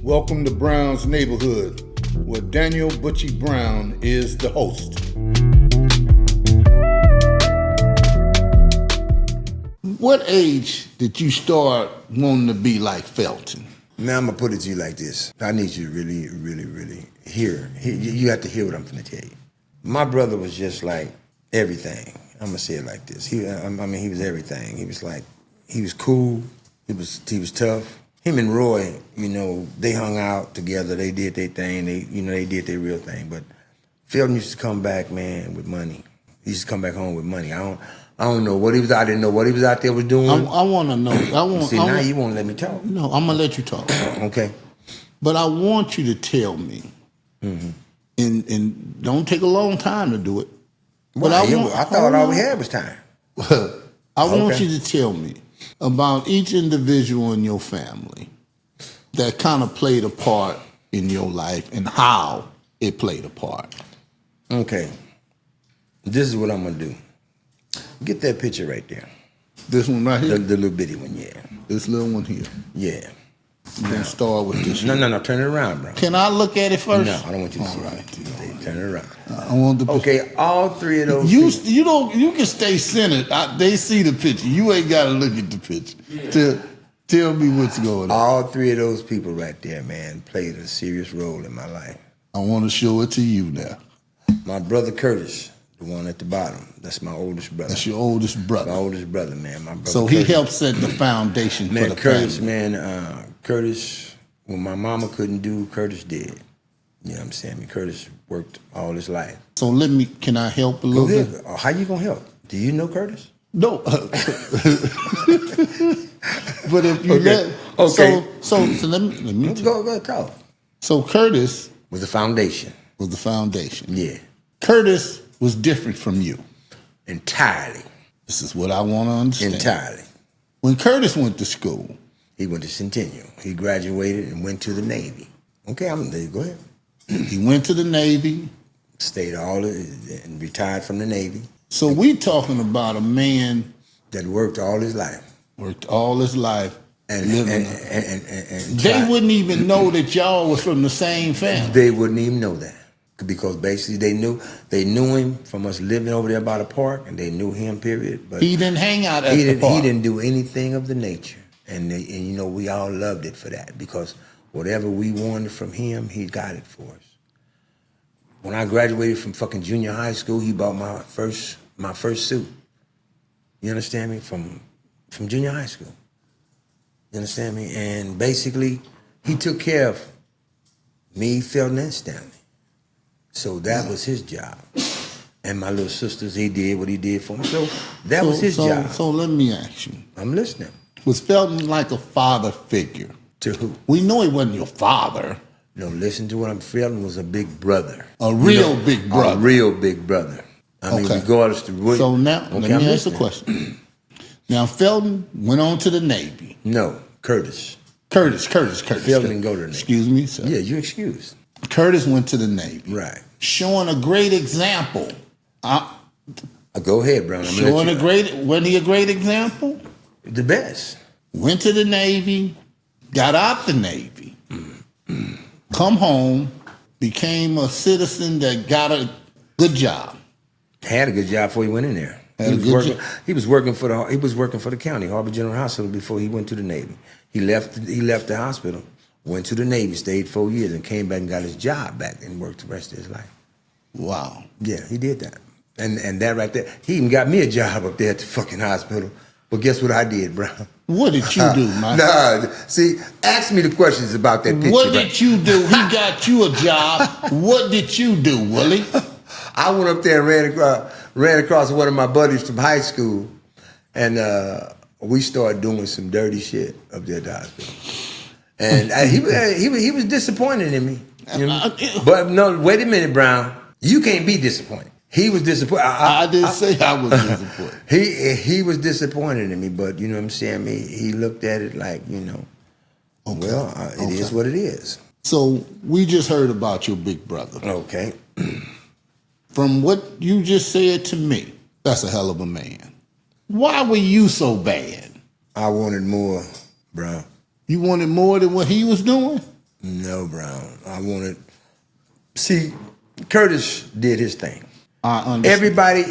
Welcome to Brown's Neighborhood, where Daniel Butchie Brown is the host. What age did you start wanting to be like Felton? Now I'm gonna put it to you like this. I need you to really hear. You have to hear what I'm gonna tell you. My brother was just like everything. I'm gonna say it like this. He was everything. He was cool. He was tough. Him and Roy, they hung out together. They did their thing. They did their real thing. But Felton used to come back, man, with money. He used to come back home with money. I don't know what he was. I didn't know what he was out there was doing. I want to know. Now you won't let me talk. No, I'm gonna let you talk. Okay. But I want you to tell me, and don't take a long time to do it. But I thought all we had was time. I want you to tell me about each individual in your family that kind of played a part in your life and how it played a part. Okay. This is what I'm going to do. Get that picture right there. This one right here? The little bitty one, yeah. This little one here? Yeah. We're going to start with this. No, turn it around, bro. Can I look at it first? No, I don't want you to see it. Turn it around. I want the Okay, all three of those you can stay centered. They see the picture. You ain't got to look at the picture. Yeah. Tell me what's going on. All three of those people right there, man, played a serious role in my life. I want to show it to you now. My brother Curtis, the one at the bottom, that's my oldest brother. That's your oldest brother. My oldest brother, man. My brother. So Curtis. He helped set the foundation for the Curtis, family. Man, Curtis, when my mama couldn't do, Curtis did. You know what I'm saying? Curtis worked all his life. So can I help a little bit? How you gonna help? Do you know Curtis? No. But if you Okay. So let me go talk. So Curtis was the foundation. Yeah. Curtis was different from you. Entirely. This is what I want to understand. Entirely. When Curtis went to school, he went to Centennial. He graduated and went to the Navy. Okay, go ahead. He went to the Navy. Stayed and retired from the Navy. So we talking about a man that worked all his life. And they wouldn't even know that y'all was from the same family. They wouldn't even know that. Because basically they knew him from us living over there by the park, and they knew him, period. But he didn't hang out at the park. He didn't do anything of the nature. And we all loved it for that, because whatever we wanted from him, he got it for us. When I graduated from fucking junior high school, he bought my first suit. You understand me? From junior high school. You understand me? And basically, he took care of me, Felton, and Stanley. So that was his job. And my little sisters, he did what he did for me. So that was his job. So let me ask you. I'm listening. Was Felton like a father figure? To who? We know he wasn't your father. No, listen to what I'm feeling. Was a big brother. A real big brother. A real big brother. I mean, regardless to what. So now, let me ask the question. Now, Felton went on to the Navy. No, Curtis. Curtis. Felton didn't go to the Navy. Excuse me, sir. Yeah, you're excused. Curtis went to the Navy. Right. Showing a great example. Go ahead, Brown. Wasn't he a great example? The best. Went to the Navy, got out the Navy, come home, became a citizen that got a good job. Had a good job before he went in there. He was working for the county, Harbor General Hospital, before he went to the Navy. He left the hospital, went to the Navy, stayed 4 years, and came back and got his job back and worked the rest of his life. Wow. Yeah, he did that. And that right there, he even got me a job up there at the fucking hospital. But guess what I did, bro? What did you do, man? Nah, see, ask me the questions about that picture. What did you do? He got you a job. What did you do, Willie? I went up there and ran across one of my buddies from high school, and we started doing some dirty shit up there at the hospital. And he was disappointed in me. You know? But no, wait a minute, Brown. You can't be disappointed. He was disappointed. I didn't say I was disappointed. He was disappointed in me, but you know what I'm saying? He looked at it like, it is what it is. So we just heard about your big brother. Okay. From what you just said to me, that's a hell of a man. Why were you so bad? I wanted more, bro. You wanted more than what he was doing? No, Brown. I wanted. See, Curtis did his thing. I understand. Everybody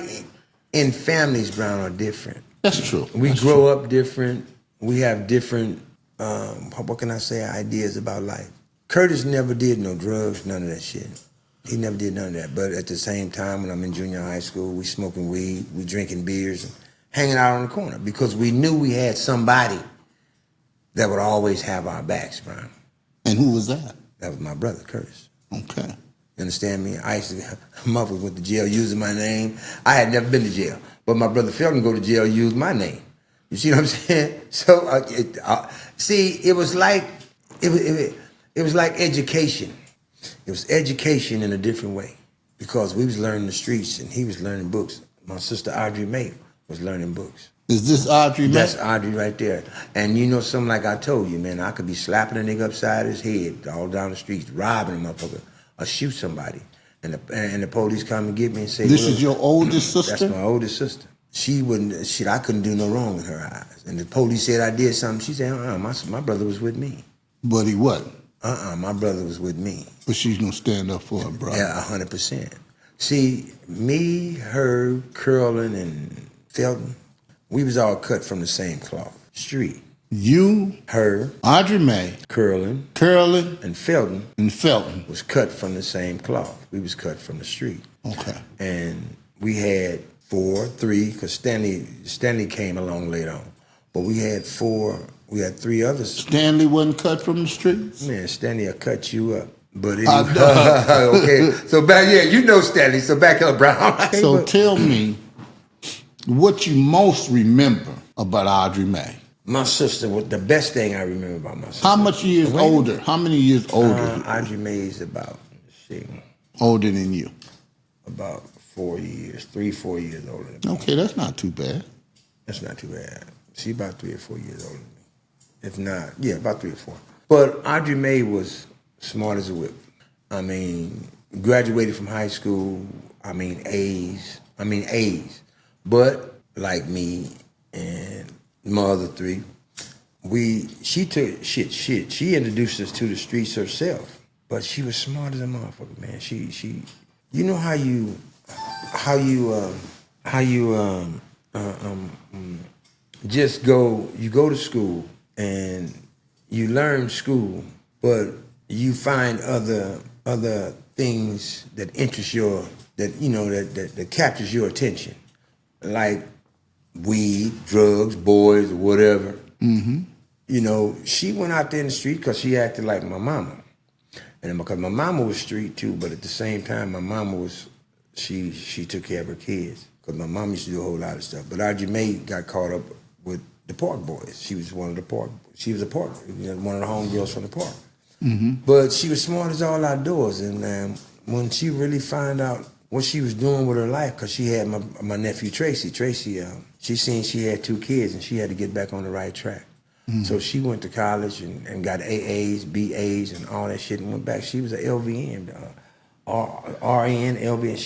in families, Brown, are different. That's true. We That's grow true. up different. We have different, what can I say, ideas about life. Curtis never did no drugs, none of that shit. He never did none of that. But at the same time, when I'm in junior high school, we smoking weed, we drinking beers, and hanging out on the corner because we knew we had somebody that would always have our backs, Brown. And who was that? That was my brother, Curtis. Okay. You understand me? I used to, mother went to jail using my name. I had never been to jail, but my brother Felton go to jail used my name. You see what I'm saying? So, see, it was like it was like education. It was education in a different way because we was learning the streets and he was learning books. My sister Audrey May was learning books. Is this Audrey? That's Audrey right there. And you know something like I told you, man, I could be slapping a nigga upside his head all down the streets, robbing a motherfucker, or shoot somebody. And the police come and get me and say, this is your oldest sister? That's my oldest sister. She wouldn't, shit, I couldn't do no wrong in her eyes. And the police said I did something. She said, my brother was with me. But he wasn't. My brother was with me. But she's going to stand up for her brother. Yeah, 100%. See, me, her, Curlin, and Felton, we was all cut from the same cloth. Street. You, her, Audrey May, Curlin, and Felton was cut from the same cloth. We was cut from the street. Okay. And we had three, because Stanley came along later on. But we had three others. Stanley wasn't cut from the streets? Man, Stanley will cut you up. But anyway, okay. So you know Stanley, so back up, Brown. So tell me what you most remember about Audrey May. My sister, the best thing I remember about my sister. How much years older? How many years older? Audrey May is about, older than you. About 4 years, 4 years older than me. Okay, that's not too bad. That's not too bad. She about 3 or 4 years older than me. If not, about 3 or 4. But Audrey May was smart as a whip. I mean, graduated from high school, A's. But like me and my other three, she introduced us to the streets herself. But she was smart as a motherfucker, man. She you know how you just go to school and you learn school, but you find other things that interest that captures your attention, like weed, drugs, boys, or whatever. Mm-hmm. You know, she went out there in the street because she acted like my mama, and because my mama was street too, but at the same time, my mama was she took care of her kids because my mom used to do a whole lot of stuff. But Audrey May got caught up with the Park Boys. She was one of the Park. She was one of the homegirls from the Park. Mm-hmm. But she was smart as all outdoors, and when she really found out what she was doing with her life, because she had my nephew Tracy. She seen she had 2 kids, and she had to get back on the right track. Mm-hmm. So she went to college and got AAs, BAs, and all that shit, and went back. She was an LVN, RN, LVN.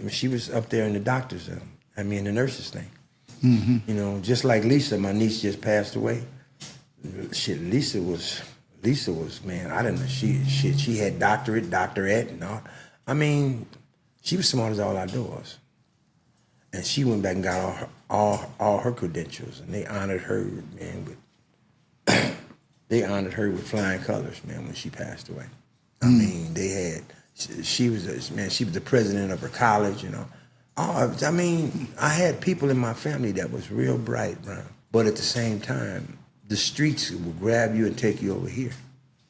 She was up there in the doctors, in the nurses thing. Mm-hmm. You know, just like Lisa, my niece just passed away. Shit, Lisa was man. I didn't know she had doctorate, and all. I mean, she was smart as all outdoors, and she went back and got all her credentials, and they honored her, man. They honored her with flying colors, man, when she passed away. I mean, she was the president of her college, you know. I mean, I had people in my family that was real bright, bro. But at the same time, the streets will grab you and take you over here.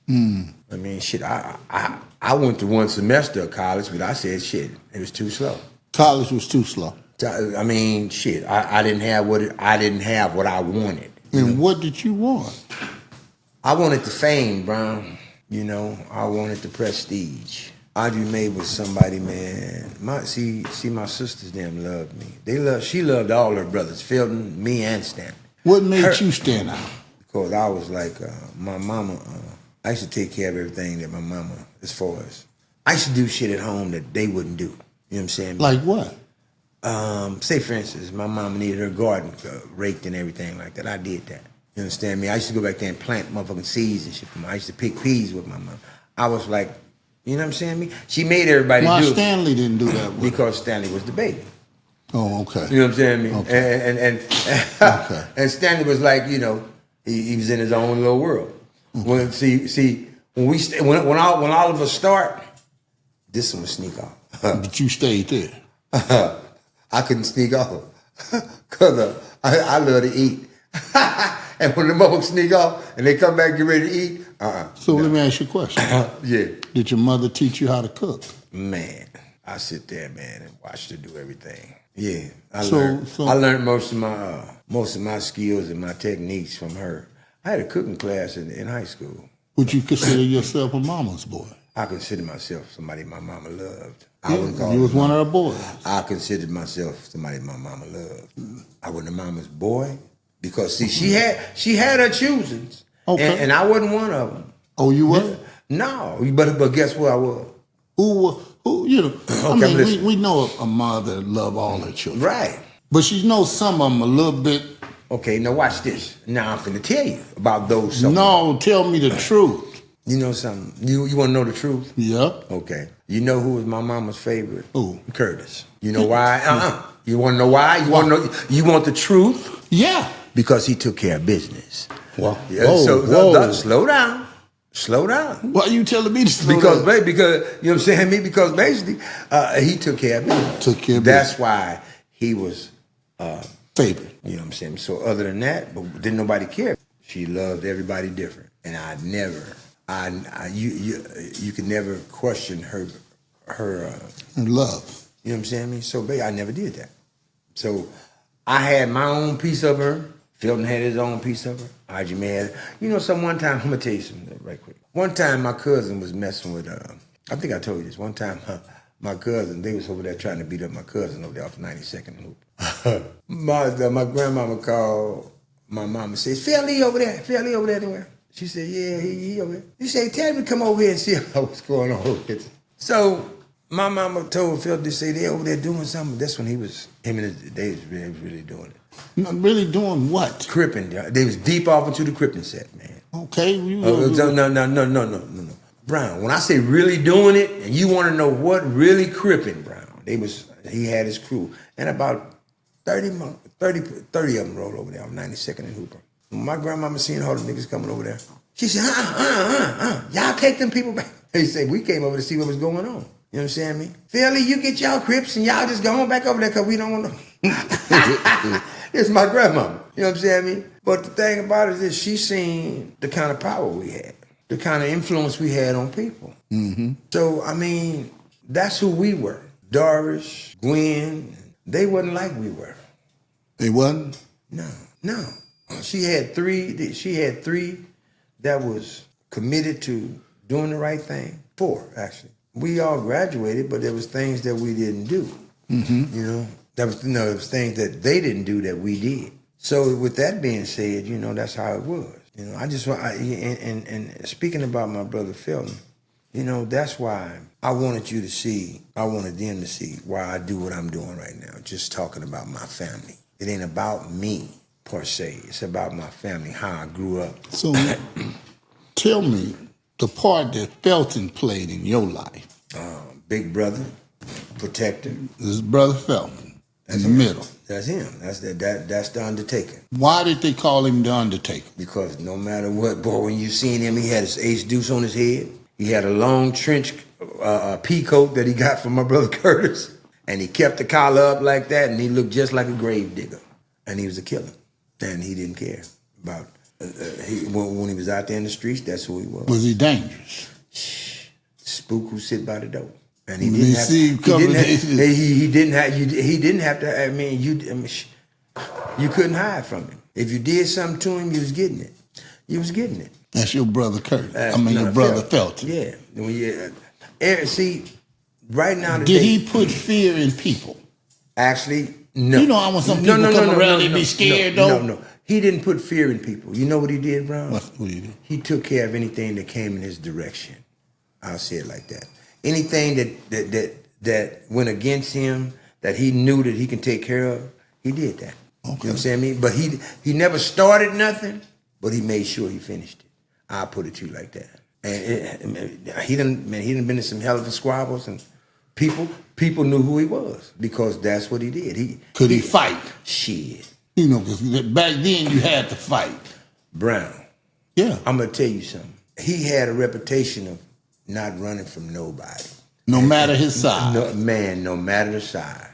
Mm. I mean, shit, I went to 1 semester of college, but I said, shit, it was too slow. College was too slow. I mean, shit, I didn't have what I wanted. And what did you want? I wanted the fame, Brown. You know, I wanted the prestige. Audrey May was somebody, man. My sisters them loved me. She loved all her brothers, Felton, me, and Stanley. What made you stand out? Because I was like, my mama, I used to take care of everything that my mama, as far as, I used to do shit at home that they wouldn't do. You know what I'm saying? Like what? Say, for instance, my mama needed her garden raked and everything like that. I did that. You know what You understand me? I used to go back there and plant motherfucking seeds and shit. I used to pick peas with my mom. I was like, you know what I'm saying? Me, she made everybody Why do it. Stanley didn't do that with Because Stanley was the baby. Oh, okay. You know what I'm saying? Me? Okay. And and Stanley was like, you know, he was in his own little world. Okay. When all of us start, this one would sneak off. But you stayed there. I couldn't sneak off because I love to eat. And when the motherfuckers sneak off and they come back get ready to eat, So let me ask you a question. Yeah. Did your mother teach you how to cook? Man, I sit there, man, and watch her do everything. Yeah, I So- learned most of my skills and my techniques from her. I had a cooking class in high school. Would you consider yourself a mama's boy? I consider myself somebody my mama loved. You was one of her boys. I considered myself somebody my mama loved. I wasn't a mama's boy because see, she had her choosings, and I wasn't one of them. Oh, you wasn't? No, but guess what I was? Who? You know? I Okay, mean, we know a mother love all her children, Right. but she knows some of them a little bit. Okay, now watch this. Now I'm finna tell you about those. Something. No, tell me the truth. You know something? You want to know the truth? Yep. Okay. You know who was my mama's favorite? Who? Curtis. You know why? You want to know why? You want the truth? Yeah. Because he took care of business. Well, So slow down. Slow down. Why are you telling me to slow Because, down? baby, because you know what I'm saying? Me, because basically he took care of business. Took care of That's why he was favorite. You know what I'm saying? So other than that, but didn't nobody care. She loved everybody different, and you could never question her Love. You know what I'm saying? So baby, I never did that. So I had my own piece of her. Felton had his own piece of her. Ajime had, one time, I'm gonna tell you something right quick. One time my cousin was messing with I think I told you this. One time my cousin, they was over there trying to beat up my cousin over there off 92nd Loop. My grandmama called my mama and said, Phil Lee over there anywhere. She said, yeah, he over there. She said, tell him to come over here and see what's going on over here. So my mama told Phil to say they over there doing something. That's when they was really doing it. Not really doing what? Cripping. They was deep off into the cripping set, man. Okay. No. Brown, when I say really doing it, and you want to know what really cripping, Brown, he had his crew. And about 30 of them rolled over there on 92nd and Hooper. When my grandmama seen all the niggas coming over there, she said, y'all take them people back. He said, we came over to see what was going on. You understand me? Philly, you get y'all Crips and y'all just go on back over there because we don't want to. It's my grandmama. You know what I'm saying? But the thing about it is she seen the kind of power we had, the kind of influence we had on people. Mm-hmm. So, that's who we were. Doris, Gwen, they wasn't like we were. They wasn't? No. She had three that was committed to doing the right thing. 4, actually. We all graduated, but there was things that we didn't do. Mm-hmm. There was things that they didn't do that we did. So with that being said, that's how it was. I just want, and speaking about my brother Felton, that's why I wanted them to see why I do what I'm doing right now, just talking about my family. It ain't about me, per se. It's about my family, how I grew up. So tell me the part that Felton played in your life. Big brother, protector. This is Brother Felton in the middle. That's him. That's the Undertaker. Why did they call him the Undertaker? Because no matter what, boy, when you seen him, he had his ace deuce on his head. He had a long trench pea coat that he got from my brother Curtis. And he kept the collar up like that, and he looked just like a grave digger. And he was a killer. And he didn't care about, when he was out there in the streets, that's who he was. Was he dangerous? Spook who sit by the door. And he didn't have to, you couldn't hide from him. If you did something to him, you was getting it. You was getting it. That's your brother Kurt. Your brother Felton. Yeah. See, right now today, did he put fear in people? Actually, no. I want some people come around and be scared, though? No. He didn't put fear in people. You know what he did, Brown? What did he do? He took care of anything that came in his direction. I'll say it like that. Anything that went against him, that he knew that he can take care of, he did that. Okay. You know what I'm saying? But he never started nothing, but he made sure he finished it. I'll put it to you like that. And he done been in some hell of a squabbles, and people knew who he was because that's what he did. Could he fight? Shit. You know, because back then you had to fight. Brown. Yeah. I'm going to tell you something. He had a reputation of not running from nobody. No matter his size. No matter the size.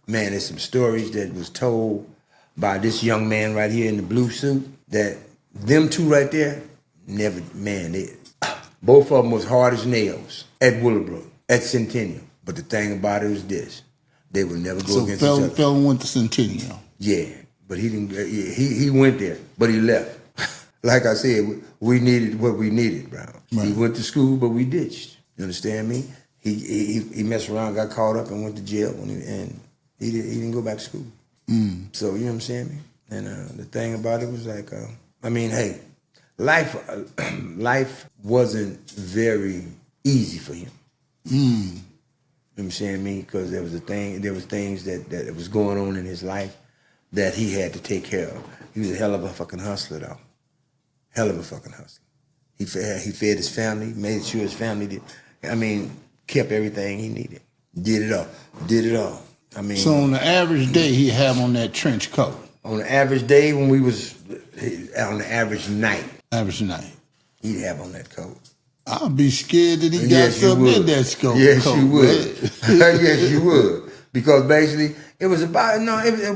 Man, there's some stories that was told by this young man right here in the blue suit that them two right there never, both of them was hard as nails at Willowbrook, at Centennial. But the thing about it was this. They would never go against each other. So Felton went to Centennial. Yeah, but he didn't. He went there, but he left. Like I said, we needed what we needed, Brown. Right. He went to school, but we ditched. You understand me? He messed around, got caught up, and went to jail, and he didn't go back to school. Mm. So you know what I'm saying? And the thing about it was like, hey, life wasn't very easy for him. Mm. You know what I'm saying? Because there was things that was going on in his life that he had to take care of. He was a hell of a fucking hustler, though. Hell of a fucking hustler. He fed his family, made sure his family kept everything he needed. Did it all. So on the average day, he had on that trench coat. On the average day, on the average night. Average night. He'd have on that coat. I'd be scared that he got something in that coat. Yes, you would. Yes, you would. Because basically, it was about,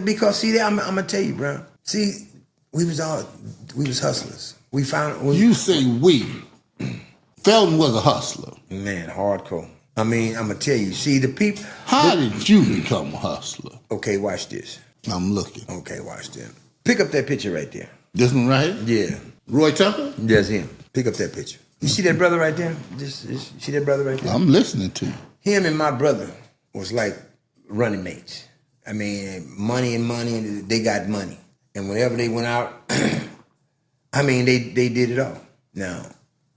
because see, I'm going to tell you, bro. See, we was hustlers. You say we. Felton was a hustler. Man, hardcore. I'm going to tell you. See, the people. How did you become a hustler? Okay, watch this. I'm looking. Okay, watch this. Pick up that picture right there. This one right here? Yeah. Roy Tucker? That's him. Pick up that picture. You see that brother right there? See that brother right there? I'm listening to you. Him and my brother was like running mates. Money, and they got money. And whenever they went out, they did it all. Now,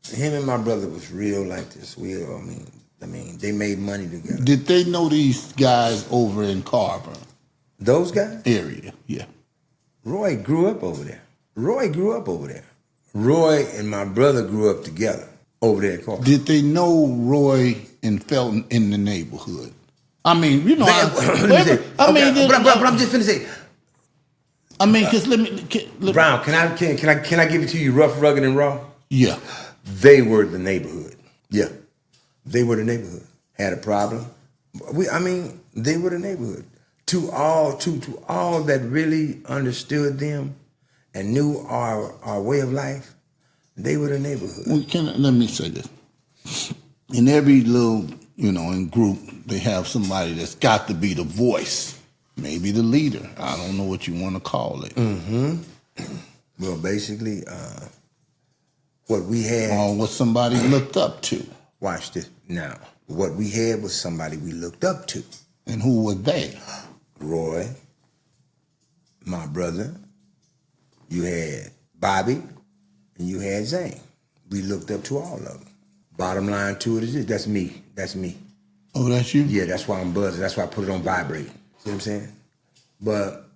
him and my brother was real like this. They made money together. Did they know these guys over in Carver? Those guys? Area, yeah. Roy grew up over there. Roy and my brother grew up together over there at Carver. Did they know Roy and Felton in the neighborhood? But I'm just finna say. Because Brown, can I give it to you rough, rugged, and raw? Yeah. They were the neighborhood. Yeah. They were the neighborhood. Had a problem. They were the neighborhood. To all that really understood them and knew our way of life, they were the neighborhood. Well, let me say this. In every little, in group, they have somebody that's got to be the voice, maybe the leader. I don't know what you want to call it. Mm-hmm. Well, basically, what we had... Or what somebody looked up to. Watch this. Now, what we had was somebody we looked up to. And who were they? Roy, my brother, you had Bobby, and you had Zane. We looked up to all of them. Bottom line to it is this. That's me. Oh, that's you? Yeah, that's why I'm buzzing. That's why I put it on vibrate. See what I'm saying? But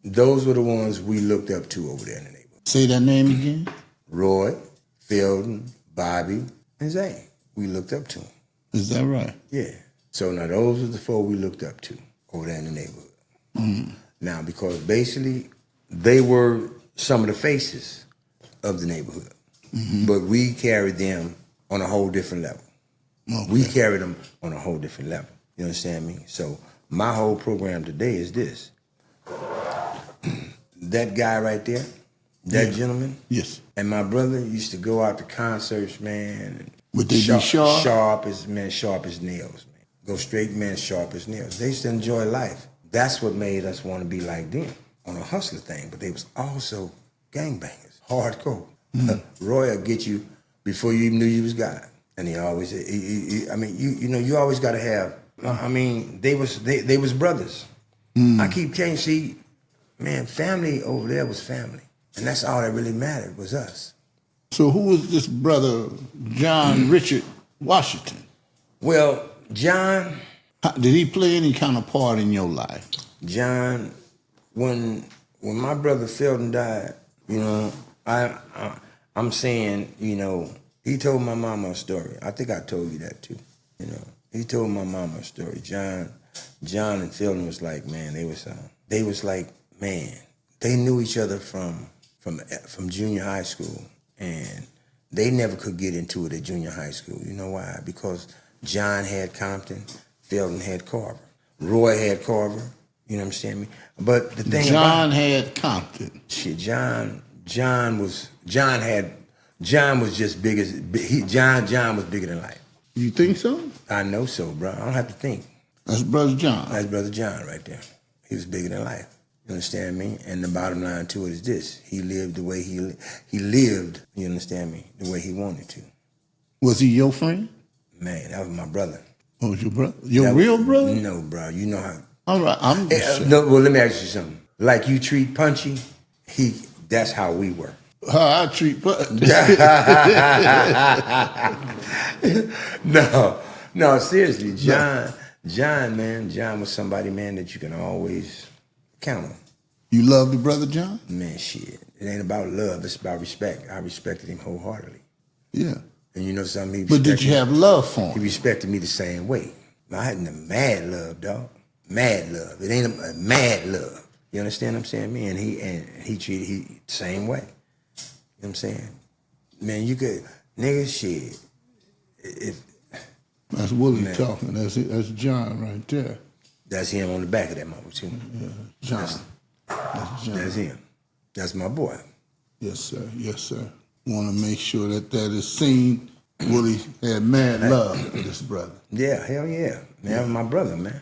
those were the ones we looked up to over there in the neighborhood. Say that name again? Roy, Felton, Bobby, and Zane. We looked up to them. Is that right? Yeah. So now those are the four we looked up to over there in the neighborhood. Mm. Now, because basically they were some of the faces of the neighborhood, but we carried them on a whole different level. Okay. We carried them on a whole different level. You understand me? So my whole program today is this. That guy right there, that gentleman, yes, and my brother used to go out to concerts, man. Would they be sharp? Sharp as nails, man. Go straight, man, sharp as nails. They used to enjoy life. That's what made us want to be like them on a hustler thing. But they was also gangbangers, hardcore. Roy will get you before you even knew you was God. And he always, you always got to have. They was brothers. I keep saying, see, man, family over there was family, and that's all that really mattered was us. So who was this brother, John Richard Washington? Well, John... Did he play any kind of part in your life? John, when my brother Felton died, I'm saying, you know, he told my mama a story. I think I told you that too. You know, he told my mama a story. John and Philin was like, man, they was like, man, they knew each other from junior high school, and they never could get into it at junior high school. You know why? Because John had Compton, Philin had Carver, Roy had Carver. You know what I'm saying? But the thing John had Compton. Shit, John was just big as John was bigger than life. You think so? I know so, bro. I don't have to think. That's Brother John. That's Brother John right there. He was bigger than life. You understand me? And the bottom line to it is this: he lived the way he lived. You understand me? The way he wanted to. Was he your friend? Man, that was my brother. Oh, was your brother? Your real brother? No, bro. You know how. All right, I'm just saying. No, well, let me ask you something. Like you treat Punchy, that's how we were. How I treat No, seriously, John was somebody, man, that you can always count on. You love the Brother John? Man, shit. It ain't about love, it's about respect. I respected him wholeheartedly. Yeah. And you know something? But did you have love for He him? respected me the same way. I had the mad love, dog. Mad love. It ain't a mad love. You understand what I'm saying? Me and he treated the same way. You know what I'm saying? Man, you could, nigga, shit. That's Willie talking. That's John right there. That's him on the back of that mother, too. Yeah, John. That's John. That's him. That's my boy. Yes, sir. Yes, sir. Want to make sure that is seen. Willie had mad love for this brother. Yeah, hell yeah. Man, that was my brother, man.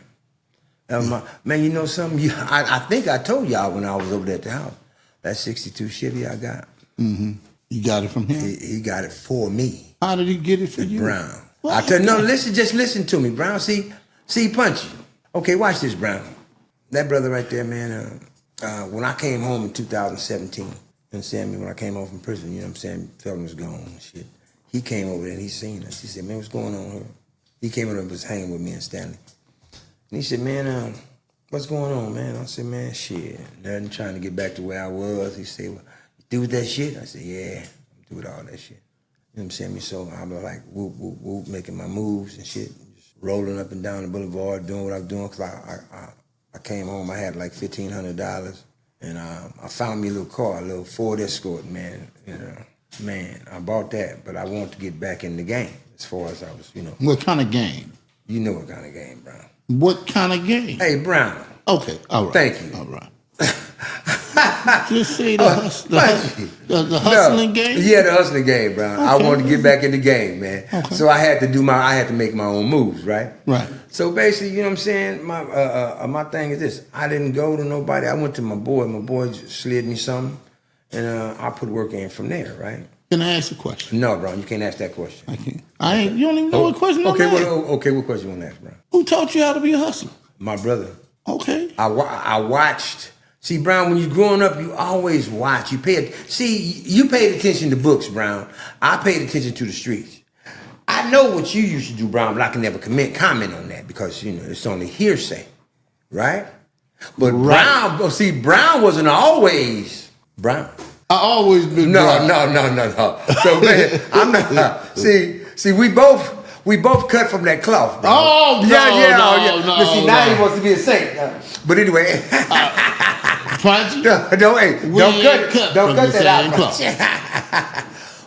That was man, you know something? I think I told y'all when I was over there at the house. That 62 Chevy I got. Mm-hmm. You got it from him? He got it for me. How did he get it for you? Brown. I tell you, no, just listen to me, Brown. See, Punchy. Okay, watch this, Brown. That brother right there, man, when I came home in 2017, you understand me, when I came home from prison, you know what I'm saying, Felton was gone and shit. He came over there and he seen us. He said, man, what's going on here? He came over and was hanging with me and Stanley. And he said, man, what's going on, man? I said, man, shit, nothing, trying to get back to where I was. He said, well, you through with that shit? I said, yeah, I'm through with all that shit. You know what I'm saying? So I was like, whoop, whoop, whoop, making my moves and shit, just rolling up and down the boulevard, doing what I was doing, because I came home, I had like $1,500, and I found me a little car, a little Ford Escort, man. You know, man, I bought that, but I wanted to get back in the game as far as I was, you know. What kind of game? You know what kind of game, Brown. What kind of game? Hey, Brown. Okay, all right. Thank you. All right. Just say the hustling game? Yeah, the hustling game, Brown. Okay. I wanted to get back in the game, man. Okay. So I had to make my own moves, right? Right. So basically, you know what I'm saying? My thing is this. I didn't go to nobody. I went to my boy. My boy slid me something, and I put work in from there, right? Can I ask a question? No, Brown, you can't ask that question. I can't. You don't even know what question okay, I'm asking. Okay, what question you want to ask, Brown? Who taught you how to be a hustler? My brother. Okay. I watched. See, Brown, when you're growing up, you always watch. You paid attention to books, Brown. I paid attention to the streets. I know what you used to do, Brown, but I can never comment on that because, you know, it's only hearsay, right? But right. Brown wasn't always Brown. I always been Brown. No. So, man, I'm not. See, we both cut from that cloth, bro. Oh, no, yeah. No, but see, now he wants to be a saint. But anyway. Don't cut that out.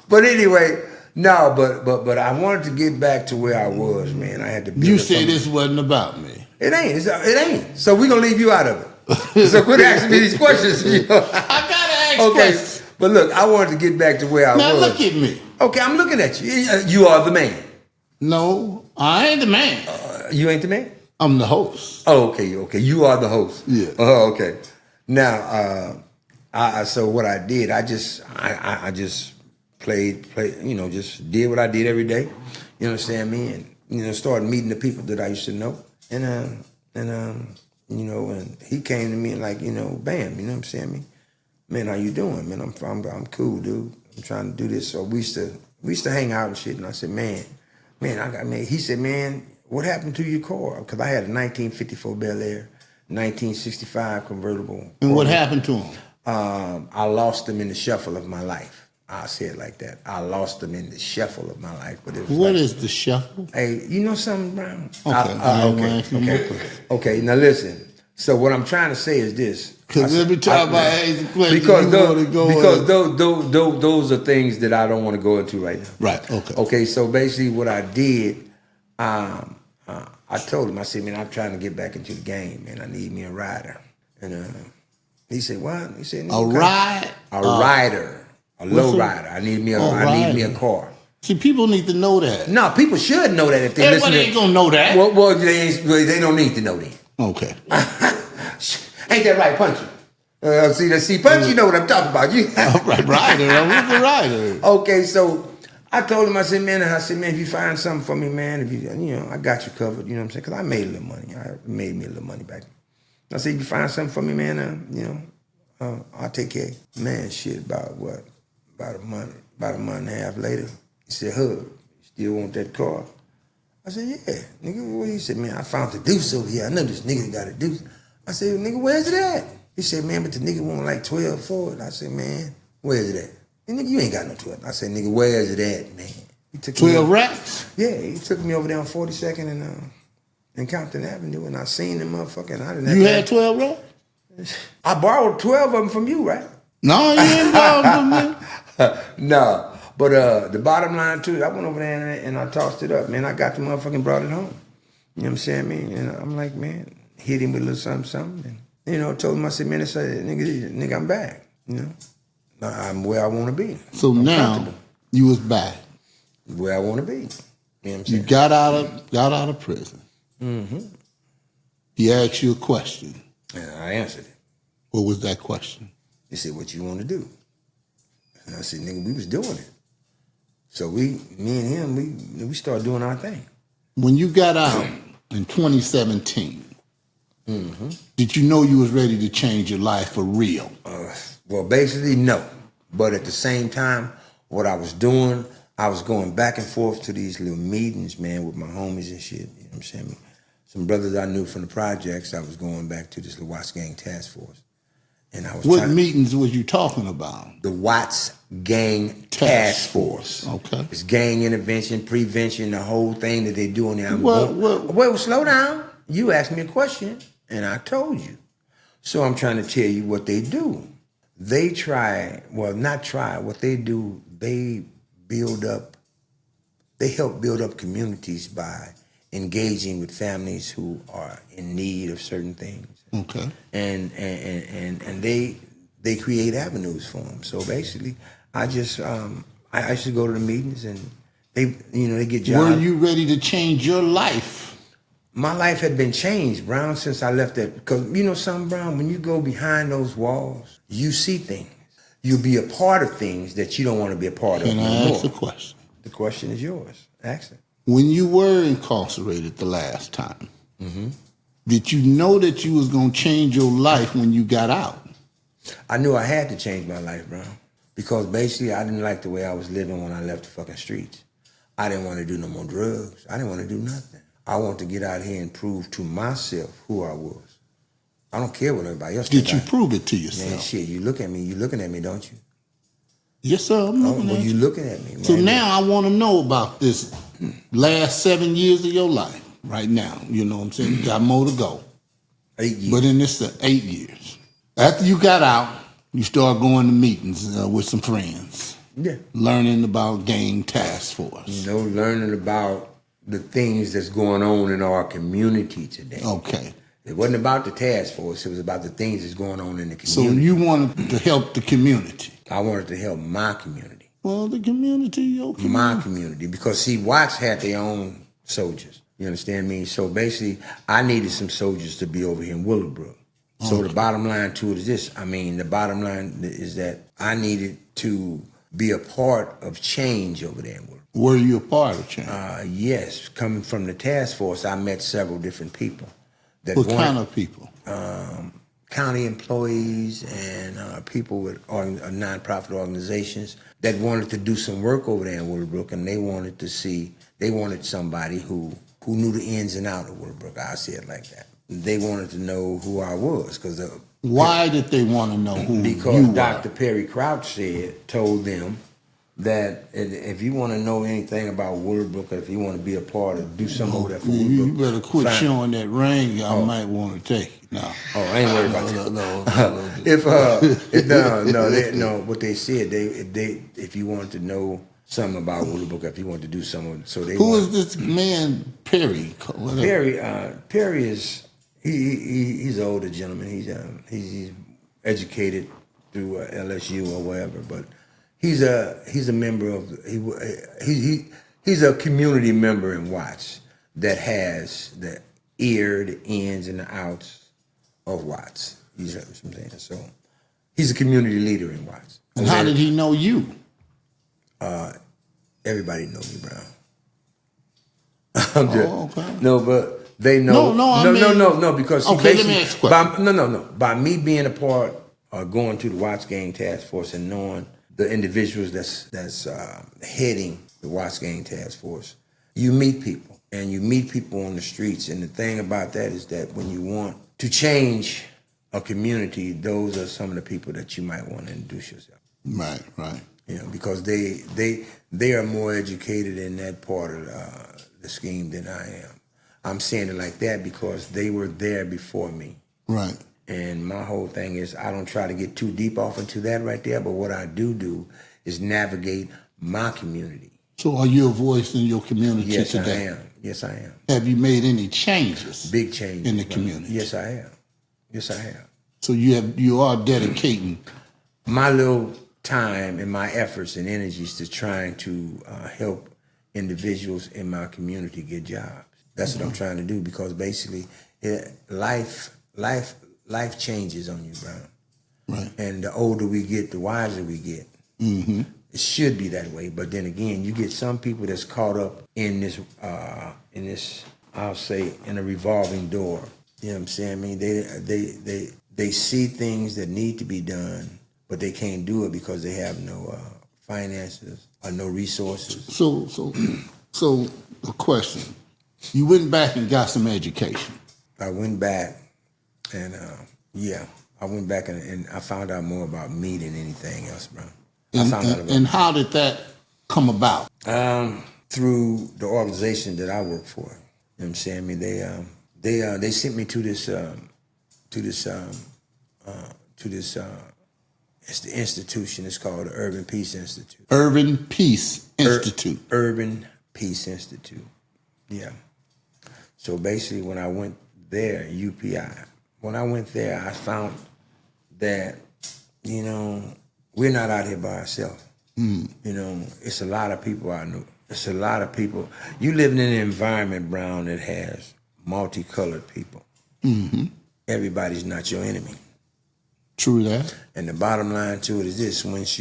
But anyway, no, but I wanted to get back to where I was, man. I had to. You say this wasn't about me. It ain't. It ain't. So we're gonna leave you out of it. So quit asking me these questions. You know? I gotta ask questions. But look, I wanted to get back to where I was. Now look at me. Okay, I'm looking at you. You are the man. No, I ain't the man. You ain't the man? I'm the host. Oh, okay. You are the host. Yeah. Oh, okay. Now, so what I did, I just played, you know, just did what I did every day. You understand me? And, you know, started meeting the people that I used to know. And you know, and he came to me and like, you know, bam, you know what I'm saying? Me, man, how you doing? Man, I'm cool, dude. I'm trying to do this. So we used to hang out and shit. And I said, man, he said, man, what happened to your car? Because I had a 1954 Bel Air, 1965 convertible. And what happened to him? I lost them in the shuffle of my life. I'll say it like that. I lost them in the shuffle of my life. But it was What is the shuffle? Hey, you know something, Brown? Okay. Okay, now listen. So what I'm trying to say is this. Because every time I ask a question, because those, those are things that I don't want to go into right now. Right, okay. Okay, so basically what I did, I told him, I said, man, I'm trying to get back into the game, man. I need me a rider. And he said, what? He said, a ride? A rider. A low rider. I need me a car. See, people need to know that. No, people should know that if they listen. Everybody ain't gonna know that. Well, they don't need to know that. Okay. Ain't that right, Punchy? See, Punchy, you know what I'm talking about. You rider. Who's the rider? Okay, so I told him, I said, man, if you find something for me, man, if you I got you covered. You know what I'm saying? Because I made a little money. I made me a little money back then. I said, if you find something for me, man, I'll take care. Man, shit, about a month and a half later, he said, Hug, you still want that car? I said, yeah. Nigga, he said, man, I found the deuce over here. I know this nigga got a deuce. I said, nigga, where's it at? He said, man, but the nigga want like 12 for it. I said, man, where's it at? And nigga, you ain't got no 12. I said, nigga, where is it at, man? He took 12 racks? Yeah, he took me over there on 42nd and Compton Avenue, and I seen the motherfucker. And I didn't have you had 12 racks? I borrowed 12 of them from you, right? No, you didn't borrow them from me. No. But the bottom line, too, I went over there and I tossed it up. Man, I got the motherfucking brought it home. You know what I'm saying, man? And I'm like, man, hit him with a little something. And, told him, I said, man, nigga, I'm back. You know? I'm where I want to be. So I'm now, you was back. Where I want to be. You know what I'm saying? You got out of prison. Mm-hmm. He asked you a question. And I answered it. What was that question? He said, what you want to do? And I said, nigga, we was doing it. So me and him, we started doing our thing. When you got out in 2017, mm-hmm. did you know you was ready to change your life for real? Well, basically, no. But at the same time, what I was doing, I was going back and forth to these little meetings, man, with my homies and shit. You know what I'm saying? Some brothers I knew from the projects, I was going back to this little Watts Gang Task Force. And I was What meetings was you talking about? The Watts Gang Task Force. Okay. It's gang intervention, prevention, the whole thing that they do on there. Well, slow down. You asked me a question, and I told you. So I'm trying to tell you what they do. They what they do, they help build up communities by engaging with families who are in need of certain things. Okay. And they create avenues for them. So basically, I just I used to go to the meetings and they get jobs. Were you ready to change your life? My life had been changed, Brown, since I left that. Because you know something, Brown, when you go behind those walls, you see things. You'll be a part of things that you don't want to be a part of. Can I ask a question? The question is yours. Ask it. When you were incarcerated the last time, mm-hmm. did you know that you was going to change your life when you got out? I knew I had to change my life, Brown. Because basically I didn't like the way I was living when I left the fucking streets. I didn't want to do no more drugs. I didn't want to do nothing. I want to get out here and prove to myself who I was. I don't care what everybody else Did you prove it to yourself? Man, shit, you looking at me, don't you? Yes, sir, I'm looking at you. You looking at me, man. So now I want to know about this last 7 years of your life right now. You know what I'm saying? You got more to go. 8 years. But in this 8 years. After you got out, you start going to meetings with some friends. Yeah. Learning about gang task force. Learning about the things that's going on in our community today. Okay. It wasn't about the task force. It was about the things that's going on in the community. So you wanted to help the community. I wanted to help my community. Well, the community, your community. My community. Because, see, Watts had their own soldiers. You understand me? So, basically, I needed some soldiers to be over here in Willowbrook. Okay. So, the bottom line to it is this. The bottom line is that I needed to be a part of change over there in Willowbrook. Were you a part of change? Yes. Coming from the task force, I met several different people. What kind of people? County employees and people with nonprofit organizations that wanted to do some work over there in Willowbrook, and they wanted somebody who knew the ins and outs of Willowbrook. I say it like that. They wanted to know who I was, because Why did they want to know who because you Dr. were? Perry Crouch told them that if you want to know anything about Willowbrook, if you want to be a part of, do something over there for You Willowbrook, better quit showing that ring. I might want to take it. No. Oh, I ain't worried about that. No. What they said, if you wanted to know something about Willowbrook, if you wanted to do something, so they. Who is this man, Perry? Perry is he's an older gentleman. He's educated through LSU or wherever, but he's a member of he's a community member in Watts that has the ins and the outs of Watts. You know what I'm saying? So he's a community leader in Watts. And how did he know you? Everybody know me, Brown. Okay. No, but they know. No. Because okay, let me ask a question. By me being a part of going to the Watts Gang Task Force and knowing the individuals that's heading the Watts Gang Task Force, you meet people and you meet people on the streets. And the thing about that is that when you want to change a community, those are some of the people that you might want to introduce yourself. Right. You know, because they are more educated in that part of the scheme than I am. I'm saying it like that because they were there before me. Right. And my whole thing is I don't try to get too deep off into that right there, but what I do is navigate my community. So are you a voice in your community today? Yes, I am. Have you made any changes? Big changes in the community? Yes, I have. So you are dedicating my little time and my efforts and energies to trying to help individuals in my community get jobs. That's what I'm trying to do because basically life changes on you, Brown. Right. And the older we get, the wiser we get. Mm-hmm. It should be that way, but then again, you get some people that's caught up in this, I'll say, in a revolving door. You know what I'm saying? I mean, they see things that need to be done, but they can't do it because they have no finances or no resources. So a question: you went back and got some education. I went back, and I went back and I found out more about me than anything else, bro. And how did that come about? Through the organization that I work for. You know what I'm saying? I mean, they sent me to this it's the institution. It's called the Urban Peace Institute. Urban Peace Institute. Urban Peace Institute. Yeah. So basically, when I went there, UPI. When I went there, I found that we're not out here by ourselves. Mm. It's a lot of people I know. It's a lot of people. You live in an environment, Brown, that has multicolored people. Mm-hmm. Everybody's not your enemy. True that. And the bottom line to it is this: once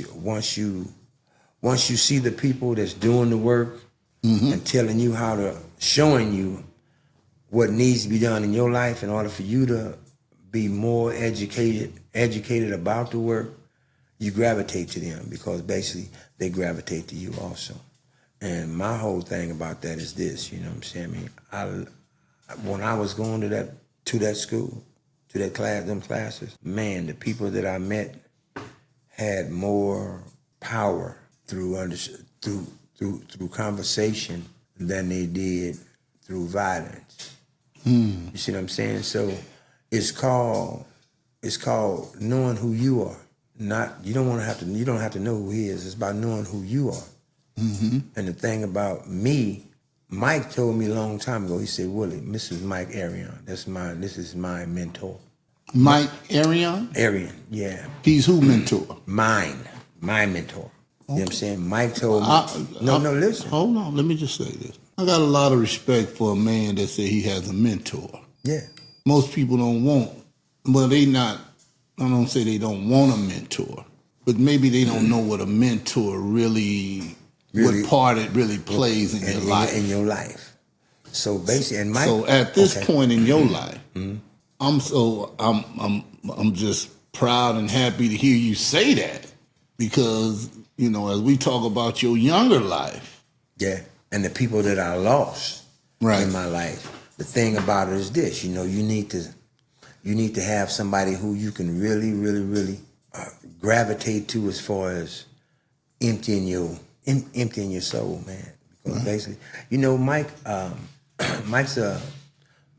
you see the people that's doing the work mm-hmm. and telling you showing you what needs to be done in your life in order for you to be more educated about the work, you gravitate to them because basically they gravitate to you also. And my whole thing about that is this, you know what I'm saying? I mean, when I was going to that school, to that class, them classes, man, the people that I met had more power through conversation than they did through violence. Mm. You see what I'm saying? So it's called knowing who you are. You don't have to know who he is. It's about knowing who you are. Mm-hmm. And the thing about me, Mike told me a long time ago. He said, "Willie, this is Mike Arion. This is my mentor." Mike Arion? Arion, yeah. He's who mentor? My mentor. Okay. You know what I'm saying? Mike told me. No, listen. Hold on. Let me just say this. I got a lot of respect for a man that say he has a mentor. Yeah. Most people don't want. Well, I don't say they don't want a mentor, but maybe they don't know what a mentor really what part it really plays in your life. In your life. So basically, and Mike. So at this point in your life, mm-hmm. I'm just proud and happy to hear you say that because as we talk about your younger life, yeah, and the people that I lost right. in my life. The thing about it is this: you need You need to have somebody who you can really, really, really gravitate to as far as emptying your soul, man. Because basically, you know, Mike is a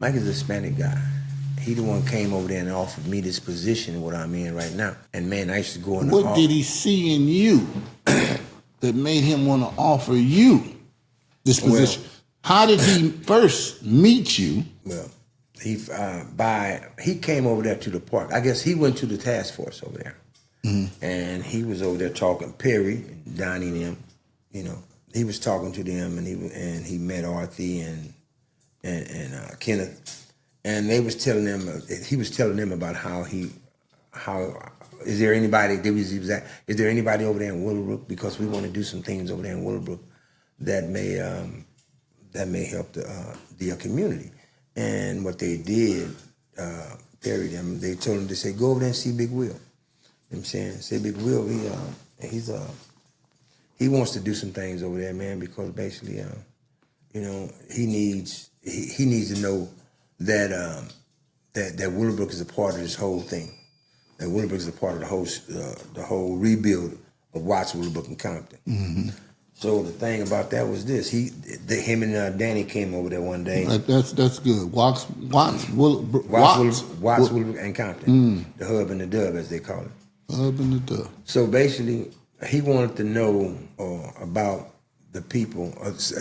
Hispanic guy. He the one came over there and offered me this position, what I'm in right now. And man, I used to go in the What did he see in you that made him want to offer you this position? How did he first meet you? Well, he came over there to the park. I guess he went to the task force over there. And he was over there talking, Perry, Donnie and them, you know. He was talking to them, and he met Arthie and Kenneth. And they was telling them, he was telling them about how is there anybody over there in Willowbrook, because we want to do some things over there in Willowbrook that may help the community. And what they did, Perry them, they told him to say, go over there and see Big Will. You know what I'm saying? Say Big Will, he wants to do some things over there, man, because basically, you know, he needs to know that that Willowbrook is a part of this whole thing. That Willowbrook is a part of the whole rebuild of Watts, Willowbrook, and Compton. Mm-hmm. So the thing about that was this: him and Danny came over there one day. That's good. Watts, Willowbrook, and Compton, the hub and the dub, as they call it. Hub and the dub. So basically, he wanted to know about the people.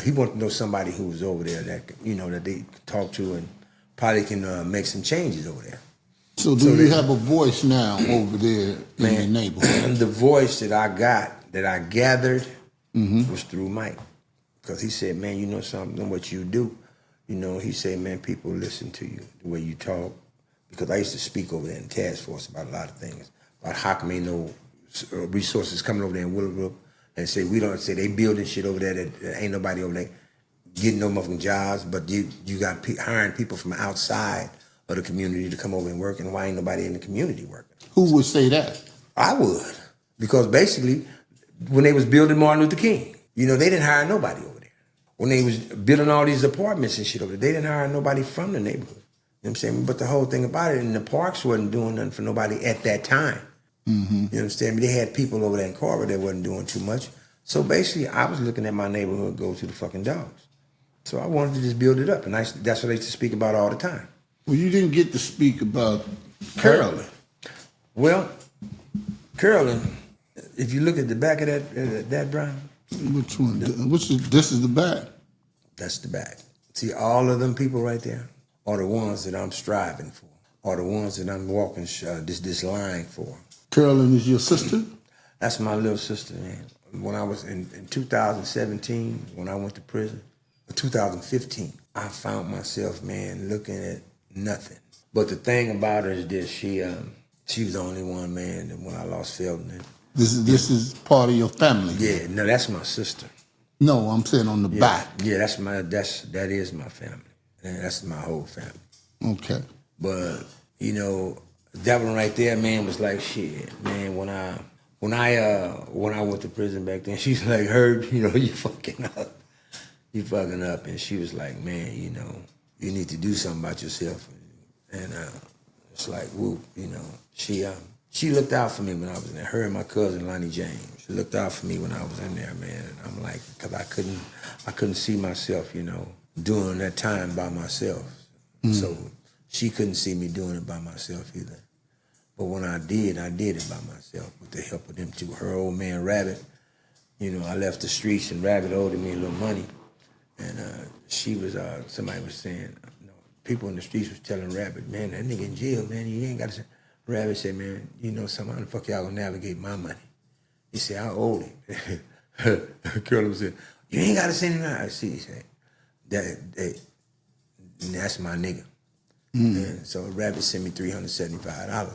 He wanted to know somebody who was over there that, you know, that they could talk to and probably can make some changes over there. So you have a voice now over there in your neighborhood? The voice that I got, that I gathered, was through Mike. Because he said, man, you know something, what you do. You know, he said, man, people listen to you, the way you talk. Because I used to speak over there in the task force about a lot of things. About how come ain't no resources coming over there in Willowbrook, and say they building shit over there that ain't nobody over there getting no motherfucking jobs, but you got hiring people from outside of the community to come over and work, and why ain't nobody in the community working? Who would say that? I would, because basically, when they was building Martin Luther King, you know, they didn't hire nobody over there. When they was building all these apartments and shit over there, they didn't hire nobody from the neighborhood. You know what I'm saying? But the whole thing about it, and the parks wasn't doing nothing for nobody at that time. You understand me? They had people over there in Carver that wasn't doing too much. So basically, I was looking at my neighborhood go to the fucking dogs. So I wanted to just build it up, and that's what I used to speak about all the time. Well, you didn't get to speak about Carolyn. Well, Carolyn, if you look at the back of that Brown. Which one? This is the back. That's the back. See, all of them people right there are the ones that I'm striving for, are the ones that I'm walking this line for. Carolyn is your sister? That's my little sister, man. When I was in 2017, when I went to prison, 2015, I found myself, man, looking at nothing. But the thing about her is this: she was the only one, man, that when I lost Felton. This is part of your family. Yeah, no, that's my sister. No, I'm saying on the back. Yeah, that is my family. And that's my whole family. Okay. But you know, that one right there, man, was like shit, man. When I went to prison back then, she's like, Herb, you know, you fucking up, and she was like, man, you know, you need to do something about yourself, and it's like, whoop, you know, she looked out for me when I was in there. Her and my cousin Lonnie James, she looked out for me when I was in there, man. And I'm like, because I couldn't see myself, you know, doing that time by myself. So she couldn't see me doing it by myself either. But when I did it by myself with the help of them two. Her old man Rabbit, you know, I left the streets and Rabbit owed me a little money. And she was, somebody was saying, you know, people in the streets was telling Rabbit, man, that nigga in jail, man, you ain't got to say. Rabbit said, man, you know something, how the fuck y'all gonna navigate my money? He said, I owed him. Curly said, you ain't got to send him out. I see, he said, that's my nigga. And so Rabbit sent me $375.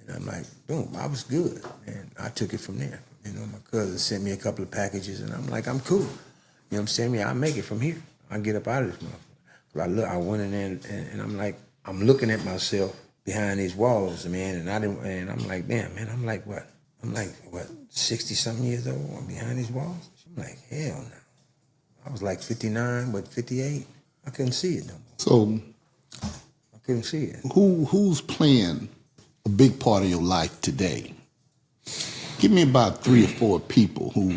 And I'm like, boom, I was good. And I took it from there. You know, my cousin sent me a couple of packages, and I'm like, I'm cool. You know what I'm saying? I'll make it from here. I'll get up out of this motherfucker. I went in there, and I'm like, I'm looking at myself behind these walls, man, and I'm like, damn, man, I'm like, what? I'm like, what, 60-something years old? I'm behind these walls? I'm like, hell no. I was like 59, but 58. I couldn't see it no more. So Couldn't see it. Who's playing a big part of your life today? Give me about 3 or 4 people who,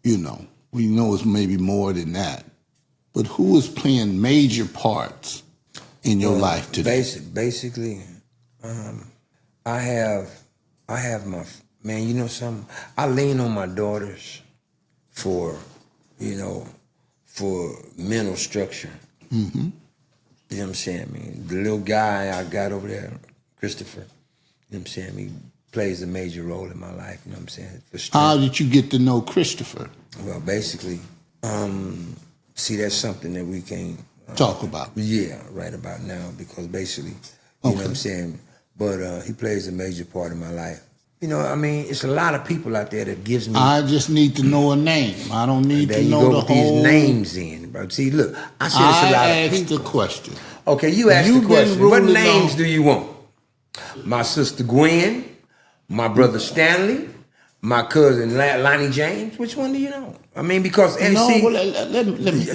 we know it's maybe more than that, but who is playing major parts in your life today? Basically, I have my man. You know something? I lean on my daughters for mental structure. Mm-hmm. You know what I'm saying? I mean, the little guy I got over there, Christopher. You know what I'm saying? He plays a major role in my life. You know what I'm saying? For strength. How did you get to know Christopher? Well, basically, see, that's something that we can't talk about. Yeah, right about now, because basically, you know what I'm saying? But he plays a major part in my life. You know, I mean, it's a lot of people out there that gives me. I just need to know a name. I don't need to know the whole. These names in, bro. See, look, I see it's a lot of people. I asked the question. Okay, you asked the question. What names do you want? My sister Gwen, my brother Stanley, my cousin Lonnie James. Which one do you know? I mean, because let me.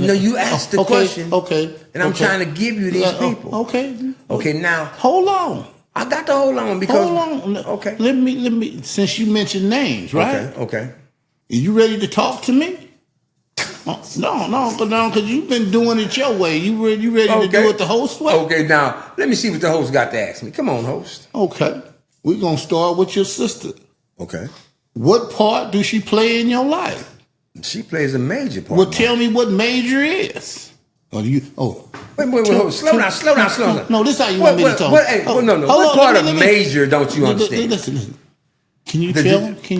No, you asked the question. Okay. And I'm trying to give you these people. Okay. Okay, now hold on. I got to hold on because hold on. Okay. Let me. Since you mentioned names, right? Okay. Are you ready to talk to me? No, because you've been doing it your way. You ready to do it the host way? Okay, now let me see what the host got to ask me. Come on, host. Okay, we're gonna start with your sister. Okay. What part do she play in your life? She plays a major part. Well, tell me what major is. Wait, hold. Slow down. No, this is how you want me to talk. No. What part of major don't you understand? Listen. Can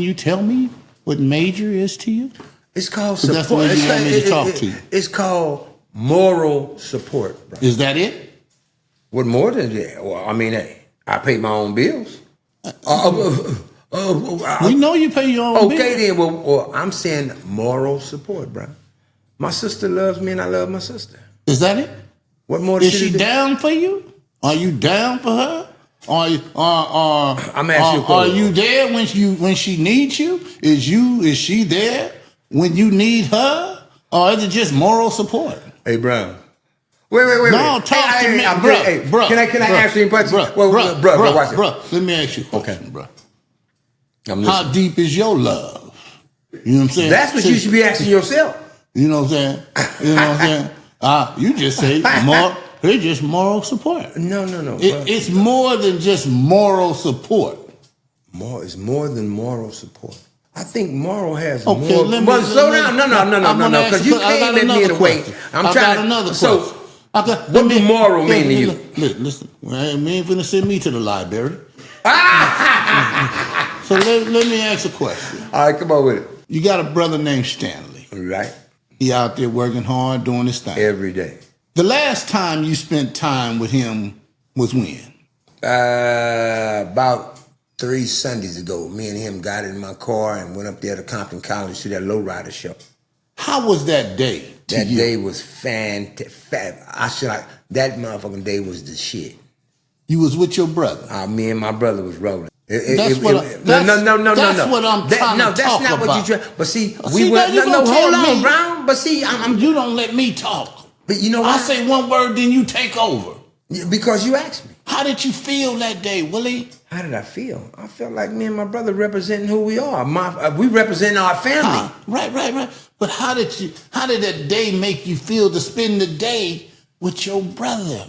you tell me what major is to you? It's called support. That's the way you want me to talk to you. It's called moral support, bro. Is that it? What more than that? Well, I mean, hey, I pay my own bills. We know you pay your own bills. Okay, then. Well, I'm saying moral support, bro. My sister loves me, and I love my sister. Is that it? What more? Is she down for you? Are you down for her? I'm asking you a question. Are you there when she needs you? Is she there when you need her, or is it just moral support? Hey, bro. Wait. No, talk to me, bro. Can I answer your question? Bro, watch it. Bro, let me ask you a question, bro. How deep is your love? You know what I'm saying? That's what you should be asking yourself. You know what I'm saying? You just say more. It's just moral support. No. It's more than just moral support. It's more than moral support. I think moral has more. But slow down. No. Because you can't let me in the way. I'm trying another question. What do moral mean to you? Listen, man ain't finna send me to the library. So let me ask a question. All right, come on with it. You got a brother named Stanley. Right. He out there working hard, doing his thing. Every day. The last time you spent time with him was when? About 3 Sundays ago. Me and him got in my car and went up there to Compton College to that lowrider show. How was that day? That day was fantastic. That motherfucking day was the shit. You was with your brother? Me and my brother was rolling. That's what I'm trying to talk not about. What you try. But see, we were hold on, Brown. But see, you don't let me talk. But you know what? I say one word, then you take over. Because you asked me. How did you feel that day, Willie? How did I feel? I felt like me and my brother representing who we are. We represent our family. Right. But how did that day make you feel to spend the day with your brother?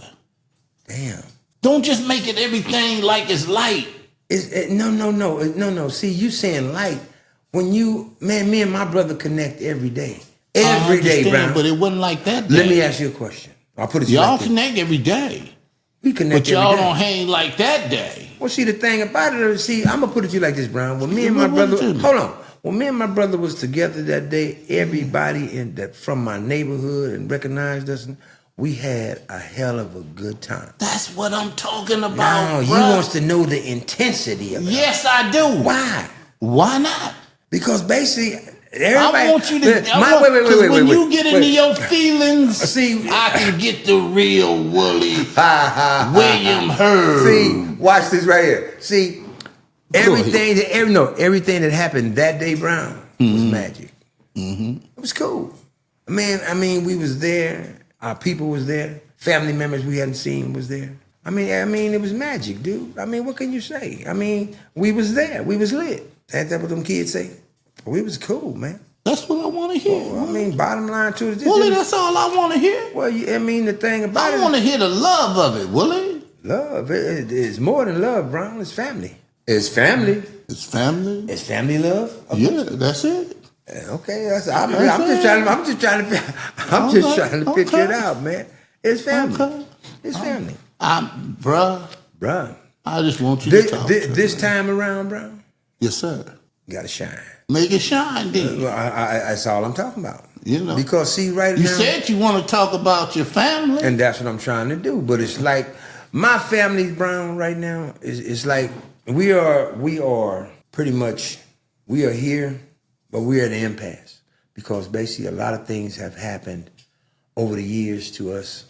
Damn. Don't just make it everything like it's light. No. See, you saying light when me and my brother connect every day. Every day, Brown. But it wasn't like that day. Let me ask you a question. I'll put it to you. Y'all connect every day. We connect but y'all don't hang like that day. Well, see, the thing about it, I'm going to put it to you like this, Brown. When me and my brother, hold on. When me and my brother was together that day, everybody from my neighborhood and recognized us, we had a hell of a good time. That's what I'm talking about. No, you wants to know the intensity of it. Yes, I do. Why? Why not? Because basically, everybody, I want you to. Wait. When you get into your feelings, see, I can get the real Willie William Hurd. See, watch this right here. See, everything that happened that day, Brown, was magic. Mm-hmm. It was cool. I mean, we was there. Our people was there. Family members we hadn't seen was there. I mean, it was magic, dude. I mean, what can you say? I mean, we was there. We was lit. Ain't that what them kids say? We was cool, man. That's what I want to hear. Well, I mean, bottom line too is this. Willie, that's all I want to hear. Well, I mean, the thing about it. I want to hear the love of it, Willie. Love. It's more than love, Brown. It's family. It's family. It's family. It's family love. Okay. Yeah, that's it. Okay, I'm just trying to picture it out, man. It's family. Okay. It's family. Bruh, I just want you to talk. This time around, bro. Yes, sir. You gotta shine. Make it shine, then. That's all I'm talking about. You know, because see, right now you said you want to talk about your family, and that's what I'm trying to do. But it's like my family, Brown, right now is like we are pretty much we are here, but we're at an impasse because basically a lot of things have happened over the years to us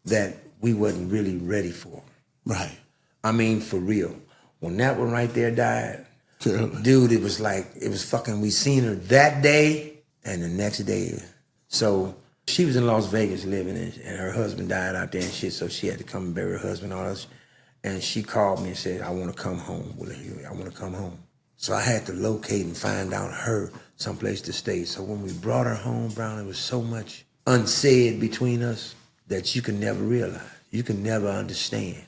that we wasn't really ready for. Right. I mean, for real. When that one right there died, Carolyn. Dude, it was like, it was fucking, we seen her that day and the next day. So she was in Las Vegas living and her husband died out there and shit, so she had to come and bury her husband and all that. And she called me and said, I want to come home, Willie. I want to come home. So I had to locate and find out her someplace to stay. So when we brought her home, Brown, there was so much unsaid between us that you can never realize. You can never understand.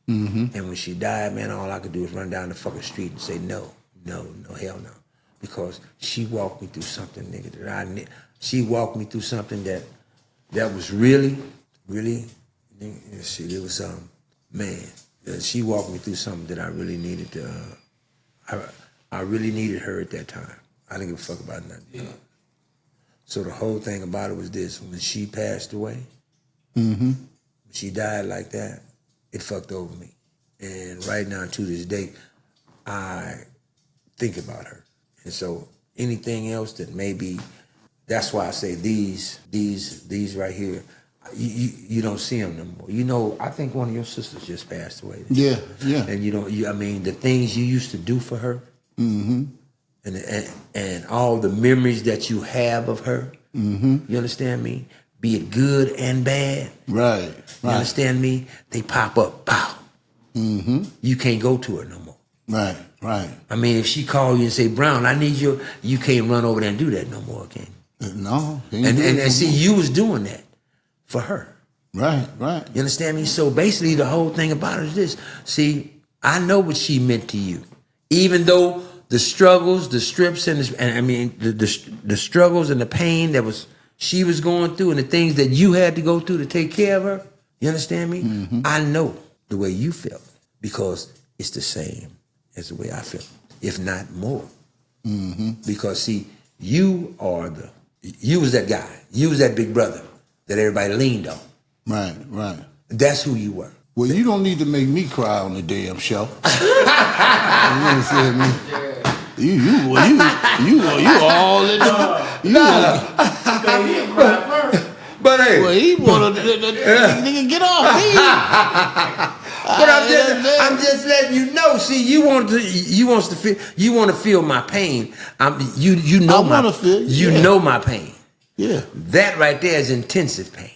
Mm-hmm. And when she died, man, all I could do was run down the fucking street and say, no, hell no. Because she walked me through something, nigga, she walked me through something that was really, shit, it was, man, she walked me through something that I really needed to, I really needed her at that time. I didn't give a fuck about nothing. Yeah. So the whole thing about it was this, when she passed away, when she died like that, it fucked over me. And right now, to this day, I think about her. And so anything else that maybe, that's why I say these right here, you don't see them no more. You know, I think one of your sisters just passed away. Yeah. And I mean, the things you used to do for her, and all the memories that you have of her, you understand me? Be it good and bad. Right. You understand me? They pop up, pow. You can't go to her no more. Right. I mean, if she call you and say, Brown, I need you can't run over there and do that no more, can you? No. And see, you was doing that for her. Right. You understand me? So basically the whole thing about it is this. See, I know what she meant to you. Even though the struggles, the strips, the struggles and the pain that she was going through and the things that you had to go through to take care of her, you understand me? I know the way you felt because it's the same as the way I felt, if not more. Because see, you was that guy. You was that big brother that everybody leaned on. Right. That's who you were. Well, you don't need to make me cry on the damn show. You understand me? You all in But hey, well, he wanted to nigga get off me. But I'm just letting you know. See, you want to feel my pain. You know my pain. Yeah. That right there is intensive pain.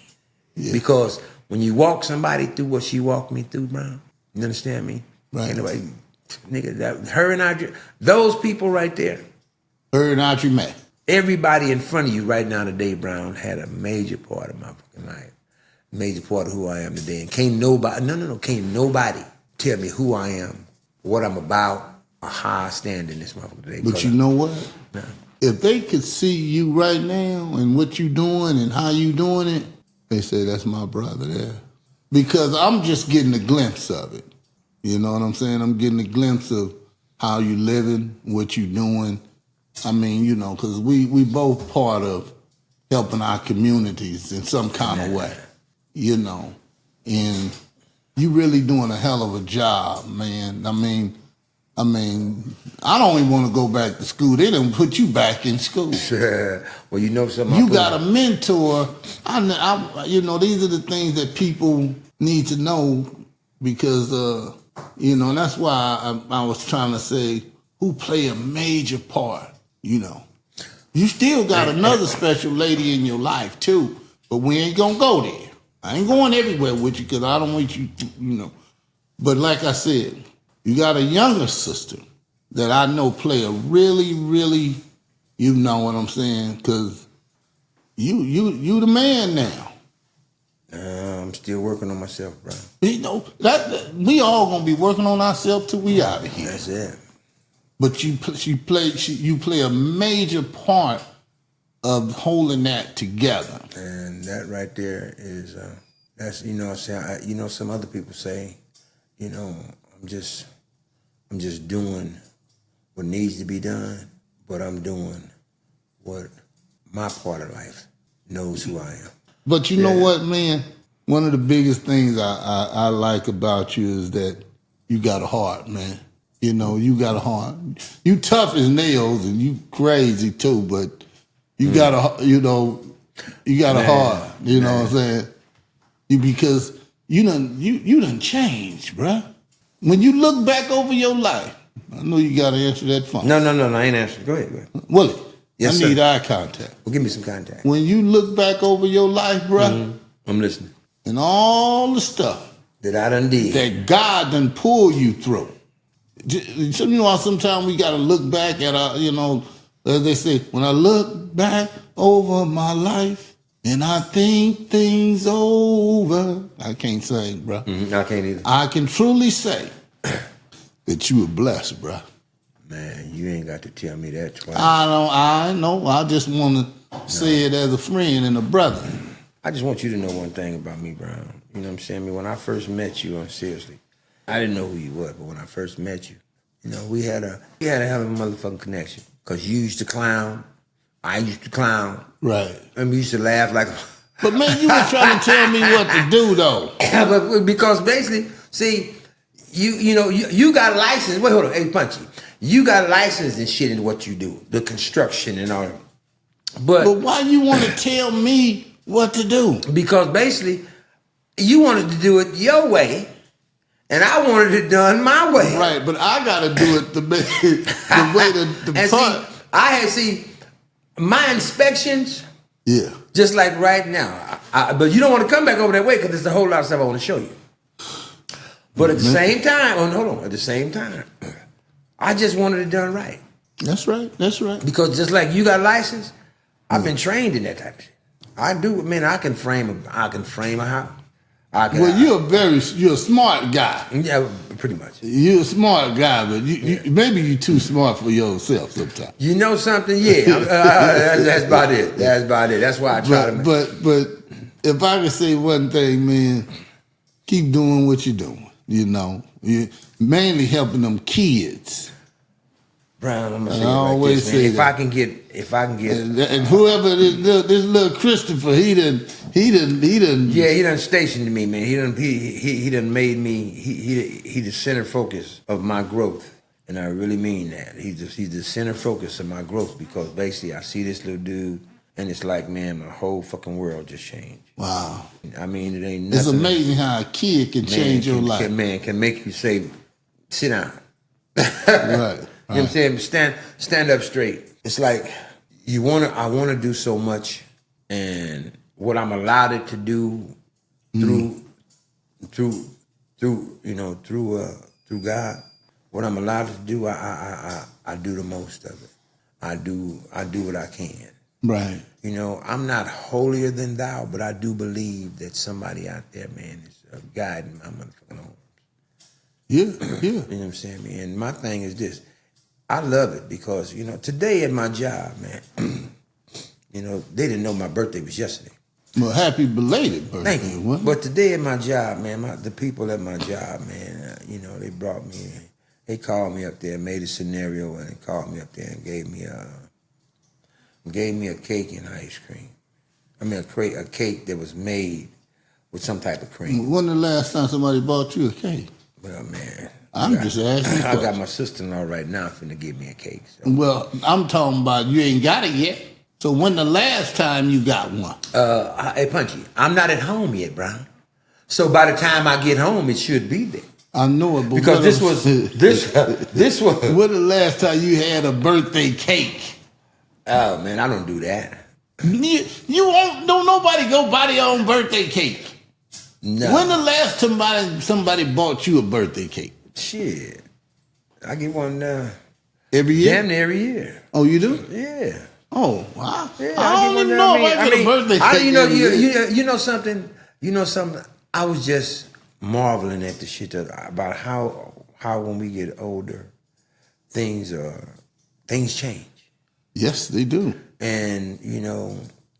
Yeah. Because when you walk somebody through what she walked me through, Brown, you understand me? Right. Anyway, nigga, her and Audrey, those people right there. Her and Audrey met. Everybody in front of you right now today, Brown, had a major part of my fucking life. Major part of who I am today. And can't nobody tell me who I am, what I'm about, or how I stand in this motherfucker today. But you know what? If they could see you right now and what you doing and how you doing it, they say, that's my brother there. Because I'm just getting a glimpse of it. You know what I'm saying? I'm getting a glimpse of how you living, what you doing. I mean, you know, because we both part of helping our communities in some kind of way, you know. And you really doing a hell of a job, man. I mean, I don't even want to go back to school. They didn't put you back in school. Well, you know something. You got a mentor. You know, these are the things that people need to know because, you know, and that's why I was trying to say who play a major part, you know. You still got another special lady in your life, too, but we ain't going to go there. I ain't going everywhere with you because I don't want you to, you know. But like I said, you got a younger sister that I know play a really, really, you know what I'm saying? Because you the man now. I'm still working on myself, bro. You know that we all gonna be working on ourselves till we out of here. That's it. But you play a major part of holding that together. And that right there is that's what I'm saying. Some other people say, I'm just doing what needs to be done, but I'm doing what my part of life knows who I am. But you know what, man? One of the biggest things I like about you is that you got a heart, man. You got a heart. You tough as nails and you crazy too, but you got a, you got a heart. You know what I'm saying? Because you done changed, bruh. When you look back over your life, I know you got to answer that phone. No, I ain't answering. Go ahead. Willie, yes, I need sir. eye contact. Well, give me some contact. When you look back over your life, bruh, I'm listening. and all the stuff That I done did. that God done pulled you through. Sometimes we got to look back at our, as they say, when I look back over my life and I think things over. I can't sing, bruh. I can't either. I can truly say that you were blessed, bruh. Man, you ain't got to tell me that twice. I know. I just want to say it as a friend and a brother. I just want you to know one thing about me, Brown. You know what I'm saying? I mean, when I first met you, seriously, I didn't know who you were, but when I first met you, we had a hell of a motherfucking connection. Cause you used to clown, I used to clown. Right. And we used to laugh like. But man, you were trying to tell me what to do though. But because basically, see, you got a license. Wait, hold on, hey Punchy, you got a license and shit in what you do, the construction and all. But why you want to tell me what to do? Because basically, you wanted to do it your way, and I wanted it done my way. Right, but I got to do it the way the part. See, my inspections. Yeah. Just like right now, but you don't want to come back over that way because there's a whole lot of stuff I want to show you. But at the same time, at the same time, I just wanted it done right. That's right. Because just like you got a license, I've been trained in that type of shit. I do. Man, I can frame a house. You're a smart guy. Yeah, pretty much. You're a smart guy, but maybe you're too smart for yourself sometimes. You know something? Yeah, that's about it. That's why I try to. But if I could say one thing, man, keep doing what you're doing. You're mainly helping them kids. Brown, I'm gonna say I always say if I can get, and whoever this little Christopher, he done. Yeah, he done stationed me, man. He done made me. He the center focus of my growth, and I really mean that. He's the center focus of my growth because basically I see this little dude, and it's like, man, my whole fucking world just changed. Wow. I mean, it ain't nothing. It's amazing how a kid can change your life. Can make you say, sit down. Right. You know what I'm saying? Stand up straight. It's like I want to do so much, and what I'm allowed it to do through God, what I'm allowed to do, I do the most of it. I do what I can. Right. I'm not holier than thou, but I do believe that somebody out there, man, is guiding my motherfucking arms. Yeah. You know what I'm saying, man? And my thing is this. I love it because, today at my job, man, they didn't know my birthday was yesterday. Well, happy belated birthday. Thank you. What? But today at my job, man, the people at my job, man, they brought me in. They called me up there, made a scenario, and they called me up there and gave me a cake and ice cream. I mean, a cake that was made with some type of cream. When the last time somebody bought you a cake? Well, man. I'm just asking. I got my sister-in-law right now finna give me a cake. So. Well, I'm talking about you ain't got it yet. So when the last time you got one? Hey, Punchy, I'm not at home yet, Brown. So by the time I get home, it should be there. I know it, but because this was. When the last time you had a birthday cake? Oh man, I don't do that. You won't. Don't nobody go buy their own birthday cake. No. When the last somebody bought you a birthday cake? Shit. I get one Every year? damn near every year. Oh, you do? Yeah. Oh, wow. Yeah, I don't even know if I get a birthday cake. You know something? You know something? I was just marveling at the shit about how when we get older, things change. Yes, they do. And you know,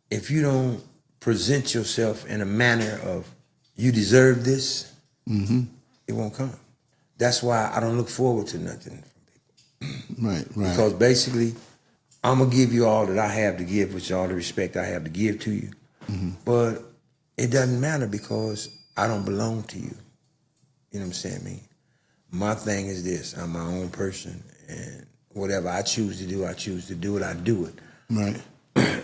if you don't present yourself in a manner of you deserve this, it won't come. That's why I don't look forward to nothing from people. Right. Because basically, I'm gonna give you all that I have to give, which is all the respect I have to give to you. But it doesn't matter because I don't belong to you. You know what I'm saying? Me. My thing is this: I'm my own person, and whatever I choose to do, I do it. Right.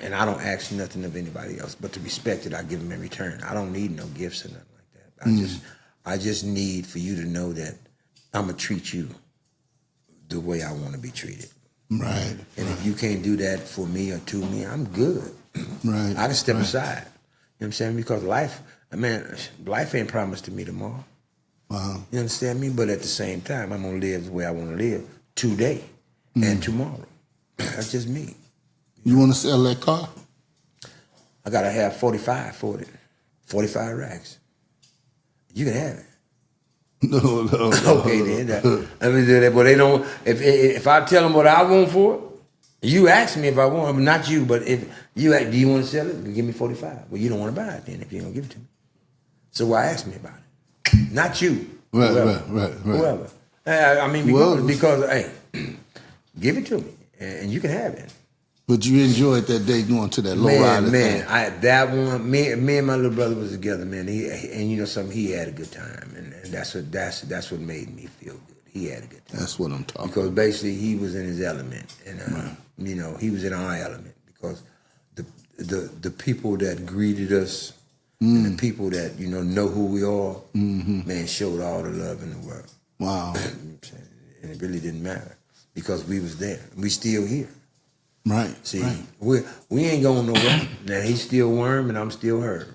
And I don't ask nothing of anybody else, but the respect that I give them in return. I don't need no gifts or nothing like that. I just need for you to know that I'm gonna treat you the way I want to be treated. Right. And if you can't do that for me or to me, I'm good. Right. I can step aside. You know what I'm saying? Because life ain't promised to me tomorrow. Wow. You understand me? But at the same time, I'm gonna live the way I want to live today and tomorrow. That's just me. You want to sell that car? I gotta have 45 for it. 45 racks. You can have it. No. Okay, then. Let me do that. But they don't. If I tell them what I want for it, you ask me if I want it, not you. But if you ask, do you want to sell it? Give me 45. Well, you don't want to buy it then if you don't give it to me. So why ask me about it? Not you. Right. Whoever. I mean, because hey, give it to me and you can have it. But you enjoyed that day going to that low rider thing. That one, me and my little brother was together, man. And you know something, he had a good time, and that's what made me feel good. He had a good time. That's what I'm talking about. Because basically he was in his element, and you know he was in our element because the people that greeted us and the people that know who we are, man, showed all the love in the world. Wow. And it really didn't matter because we was there. We still here. Right. See, we ain't going nowhere. Now he's still Worm and I'm still Herb.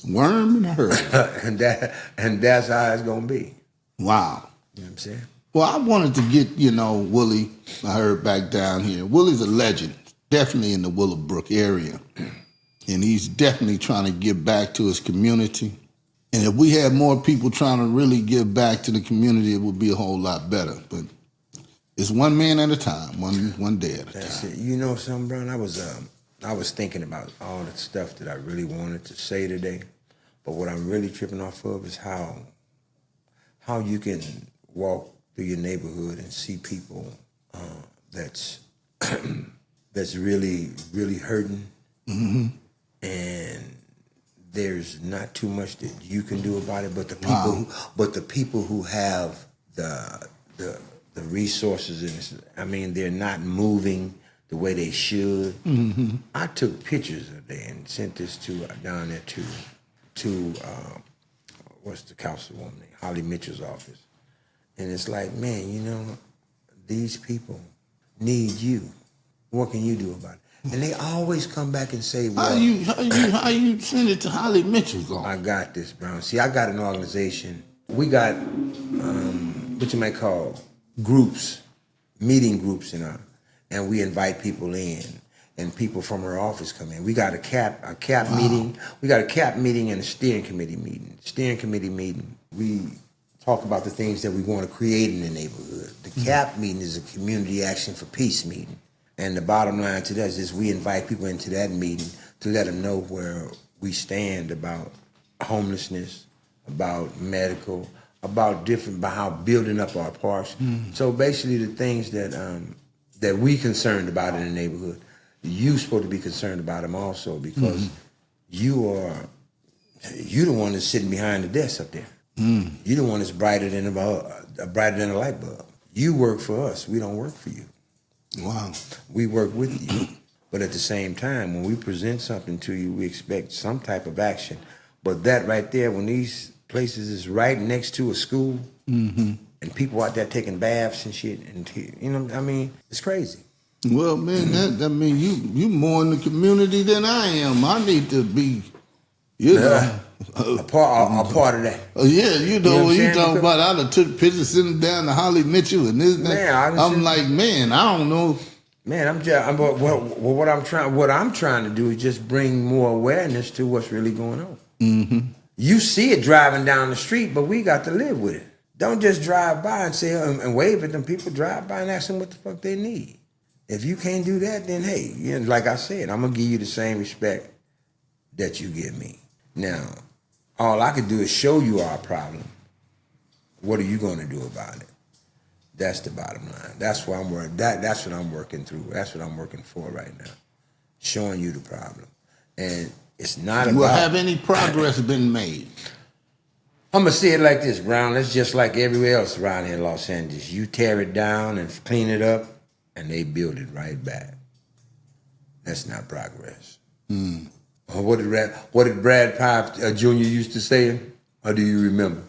Worm and Herb. and that's how it's gonna be. Wow. You know what I'm saying? Well, I wanted to get, Willie, I heard back down here. Willie's a legend, definitely in the Willowbrook area. And he's definitely trying to give back to his community. And if we had more people trying to really give back to the community, it would be a whole lot better. But it's one man at a time, one day at a That's time. it. You know something, Brown? I was thinking about all the stuff that I really wanted to say today. But what I'm really tripping off of is how you can walk through your neighborhood and see people that's really, really hurting. And there's not too much that you can do about it, but the people who have the resources and they're not moving the way they should. I took pictures of that and sent this down there to what's the councilwoman name? Holly Mitchell's office. And it's like, man, these people need you. What can you do about it? And they always come back and say, well, how you send it to Holly Mitchell's office? I got this, Brown. See, I got an organization. We got what you might call groups, meeting groups and we invite people in, and people from her office come in. We got a cap meeting. We got a cap meeting and a steering committee meeting. Steering committee meeting, we talk about the things that we want to create in the neighborhood. The cap meeting is a community action for peace meeting. And the bottom line to that is we invite people into that meeting to let them know where we stand about homelessness, about medical, about how building up our parks. So basically the things that we concerned about in the neighborhood, you're supposed to be concerned about them also because you're the one that's sitting behind the desk up there. You're the one that's brighter than a light bulb. You work for us. We don't work for you. Wow. We work with you. But at the same time, when we present something to you, we expect some type of action. But that right there, when these places is right next to a school, and people out there taking baths and shit, and it's crazy. Well, man, that mean you more in the community than I am. I need to be, a part of that. Yeah, you know what when I'm you saying? talking about, I done took pictures sitting down to Holly Mitchell and this. Man, I'm like, man, I don't know. Man, what I'm trying to do is just bring more awareness to what's really going on. Mm-hmm. You see it driving down the street, but we got to live with it. Don't just drive by and say and wave at them people. Drive by and ask them what the fuck they need. If you can't do that, then hey, you know, like I said, I'm gonna give you the same respect that you give me. Now, all I can do is show you our problem. What are you gonna do about it? That's the bottom line. That's what I'm working. That's what I'm working through. That's what I'm working for right now. Showing you the problem, and it's not about. Will have any progress been made? I'm gonna say it like this, Brown. It's just like everywhere else around here in Los Angeles. You tear it down and clean it up, and they build it right back. That's not progress. Mm. What did Brad Pipe Jr. used to say? Or do you remember?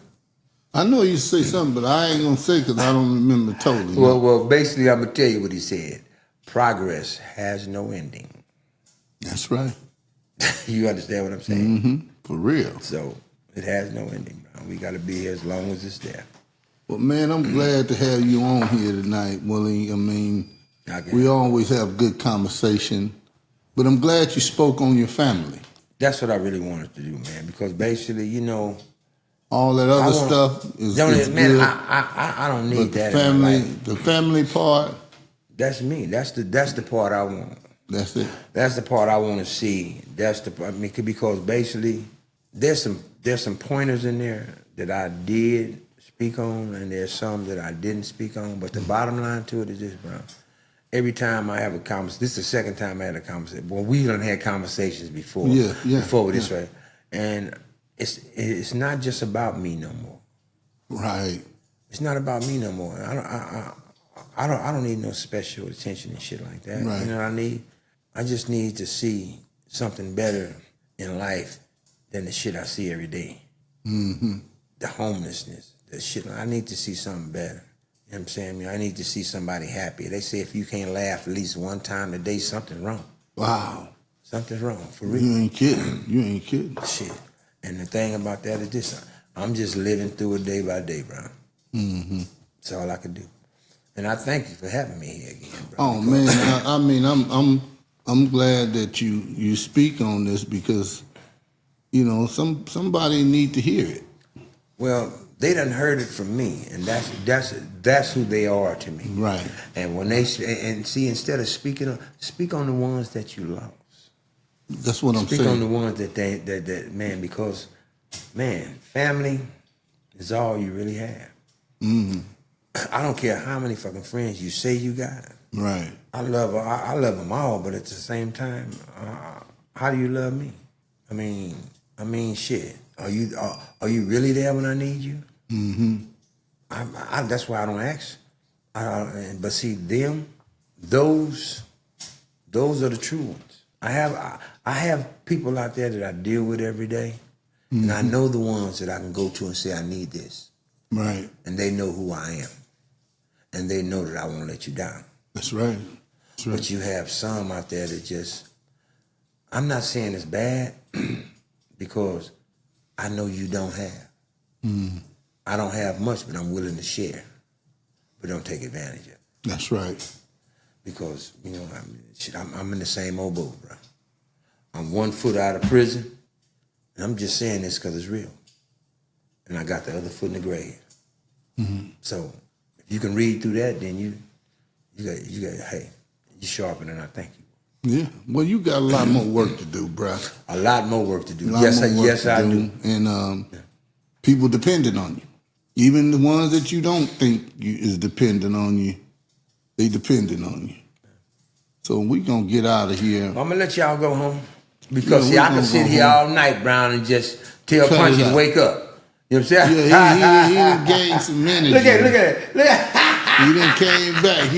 I know you say something, but I ain't gonna say because I don't remember totally. Well, basically, I'm gonna tell you what he said. Progress has no ending. That's right. You understand what I'm saying? Mm-hmm. For real. So it has no ending, Brown. We got to be here as long as it's there. Well, man, I'm glad to have you on here tonight, Willie. I mean, we always have good conversation, but I'm glad you spoke on your family. That's what I really wanted to do, man, because basically, you know, all that other stuff is man, good. I don't need that. The family part. That's me. That's the part I want. That's it. That's the part I want to see. Because basically, there's some pointers in there that I did speak on, and there's some that I didn't speak on. But the bottom line to it is this, Brown. Every time I have a conversation, this is the second time I had a conversation. Well, we done had conversations before. Before this, right? And it's not just about me no more. Right. It's not about me no more. I don't need no special attention and shit like that. Right. You know what I need? I just need to see something better in life than the shit I see every day. Mm-hmm. The homelessness, the shit. I need to see something better. You know what I'm saying? I need to see somebody happy. They say if you can't laugh at least one time a day, something's wrong. Wow. Something's wrong, for real. You ain't kidding. You ain't kidding. Shit. And the thing about that is this. I'm just living through it day by day, bro. Mm-hmm. That's all I can do. And I thank you for having me here again, bro. Oh, man. I mean, I'm glad that you speak on this because, you know, somebody need to hear it. Well, they done heard it from me, and that's who they are to me. Right. And when they see, instead of speak on the ones that you lost. That's what I'm saying. Speak on the ones that man, because man, family is all you really have. Mm-hmm. I don't care how many fucking friends you say you got. Right. I love them all, but at the same time, how do you love me? I mean, shit. Are you really there when I need you? Mm-hmm. That's why I don't ask. But see, those are the true ones. I have people out there that I deal with every day, and I know the ones that I can go to and say I need this. Right. And they know who I am, and they know that I won't let you down. That's right. That's right. But you have some out there that just, I'm not saying it's bad because I know you don't have. I don't have much, but I'm willing to share. But don't take advantage of it. That's right. Because, you know, I'm in the same old boat, bro. I'm 1 foot out of prison, and I'm just saying this because it's real. And I got the other foot in the grave. Mm-hmm. So if you can read through that, then you got, hey, you sharpen, and I thank you. Yeah. Well, you got a lot more work to do, bro. A lot more work to do. Yes, I do. And people depending on you. Even the ones that you don't think is dependent on you, they depending on you. So we gonna get out of here. I'm gonna let y'all go home because I can sit here all night, Brown, and just tell Punchy to wake up. You know what I'm saying? Yeah, he done gained some energy. Look at it. He done came back.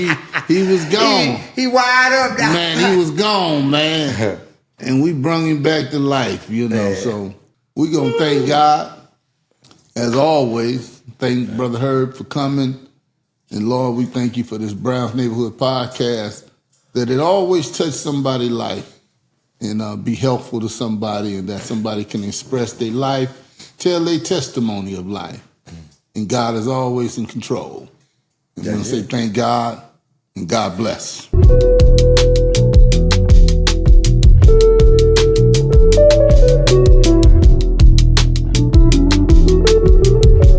He was gone. He wired up. Man, he was gone, man. And we brung him back to life, you know. Yeah. So we gonna thank God, as always. Thank Brother Herb for coming. And Lord, we thank you for this Browns Neighborhood podcast, that it always touched somebody's life and be helpful to somebody, and that somebody can express their life, tell their testimony of life. And God is always in control. And we're going to say thank God, and God bless.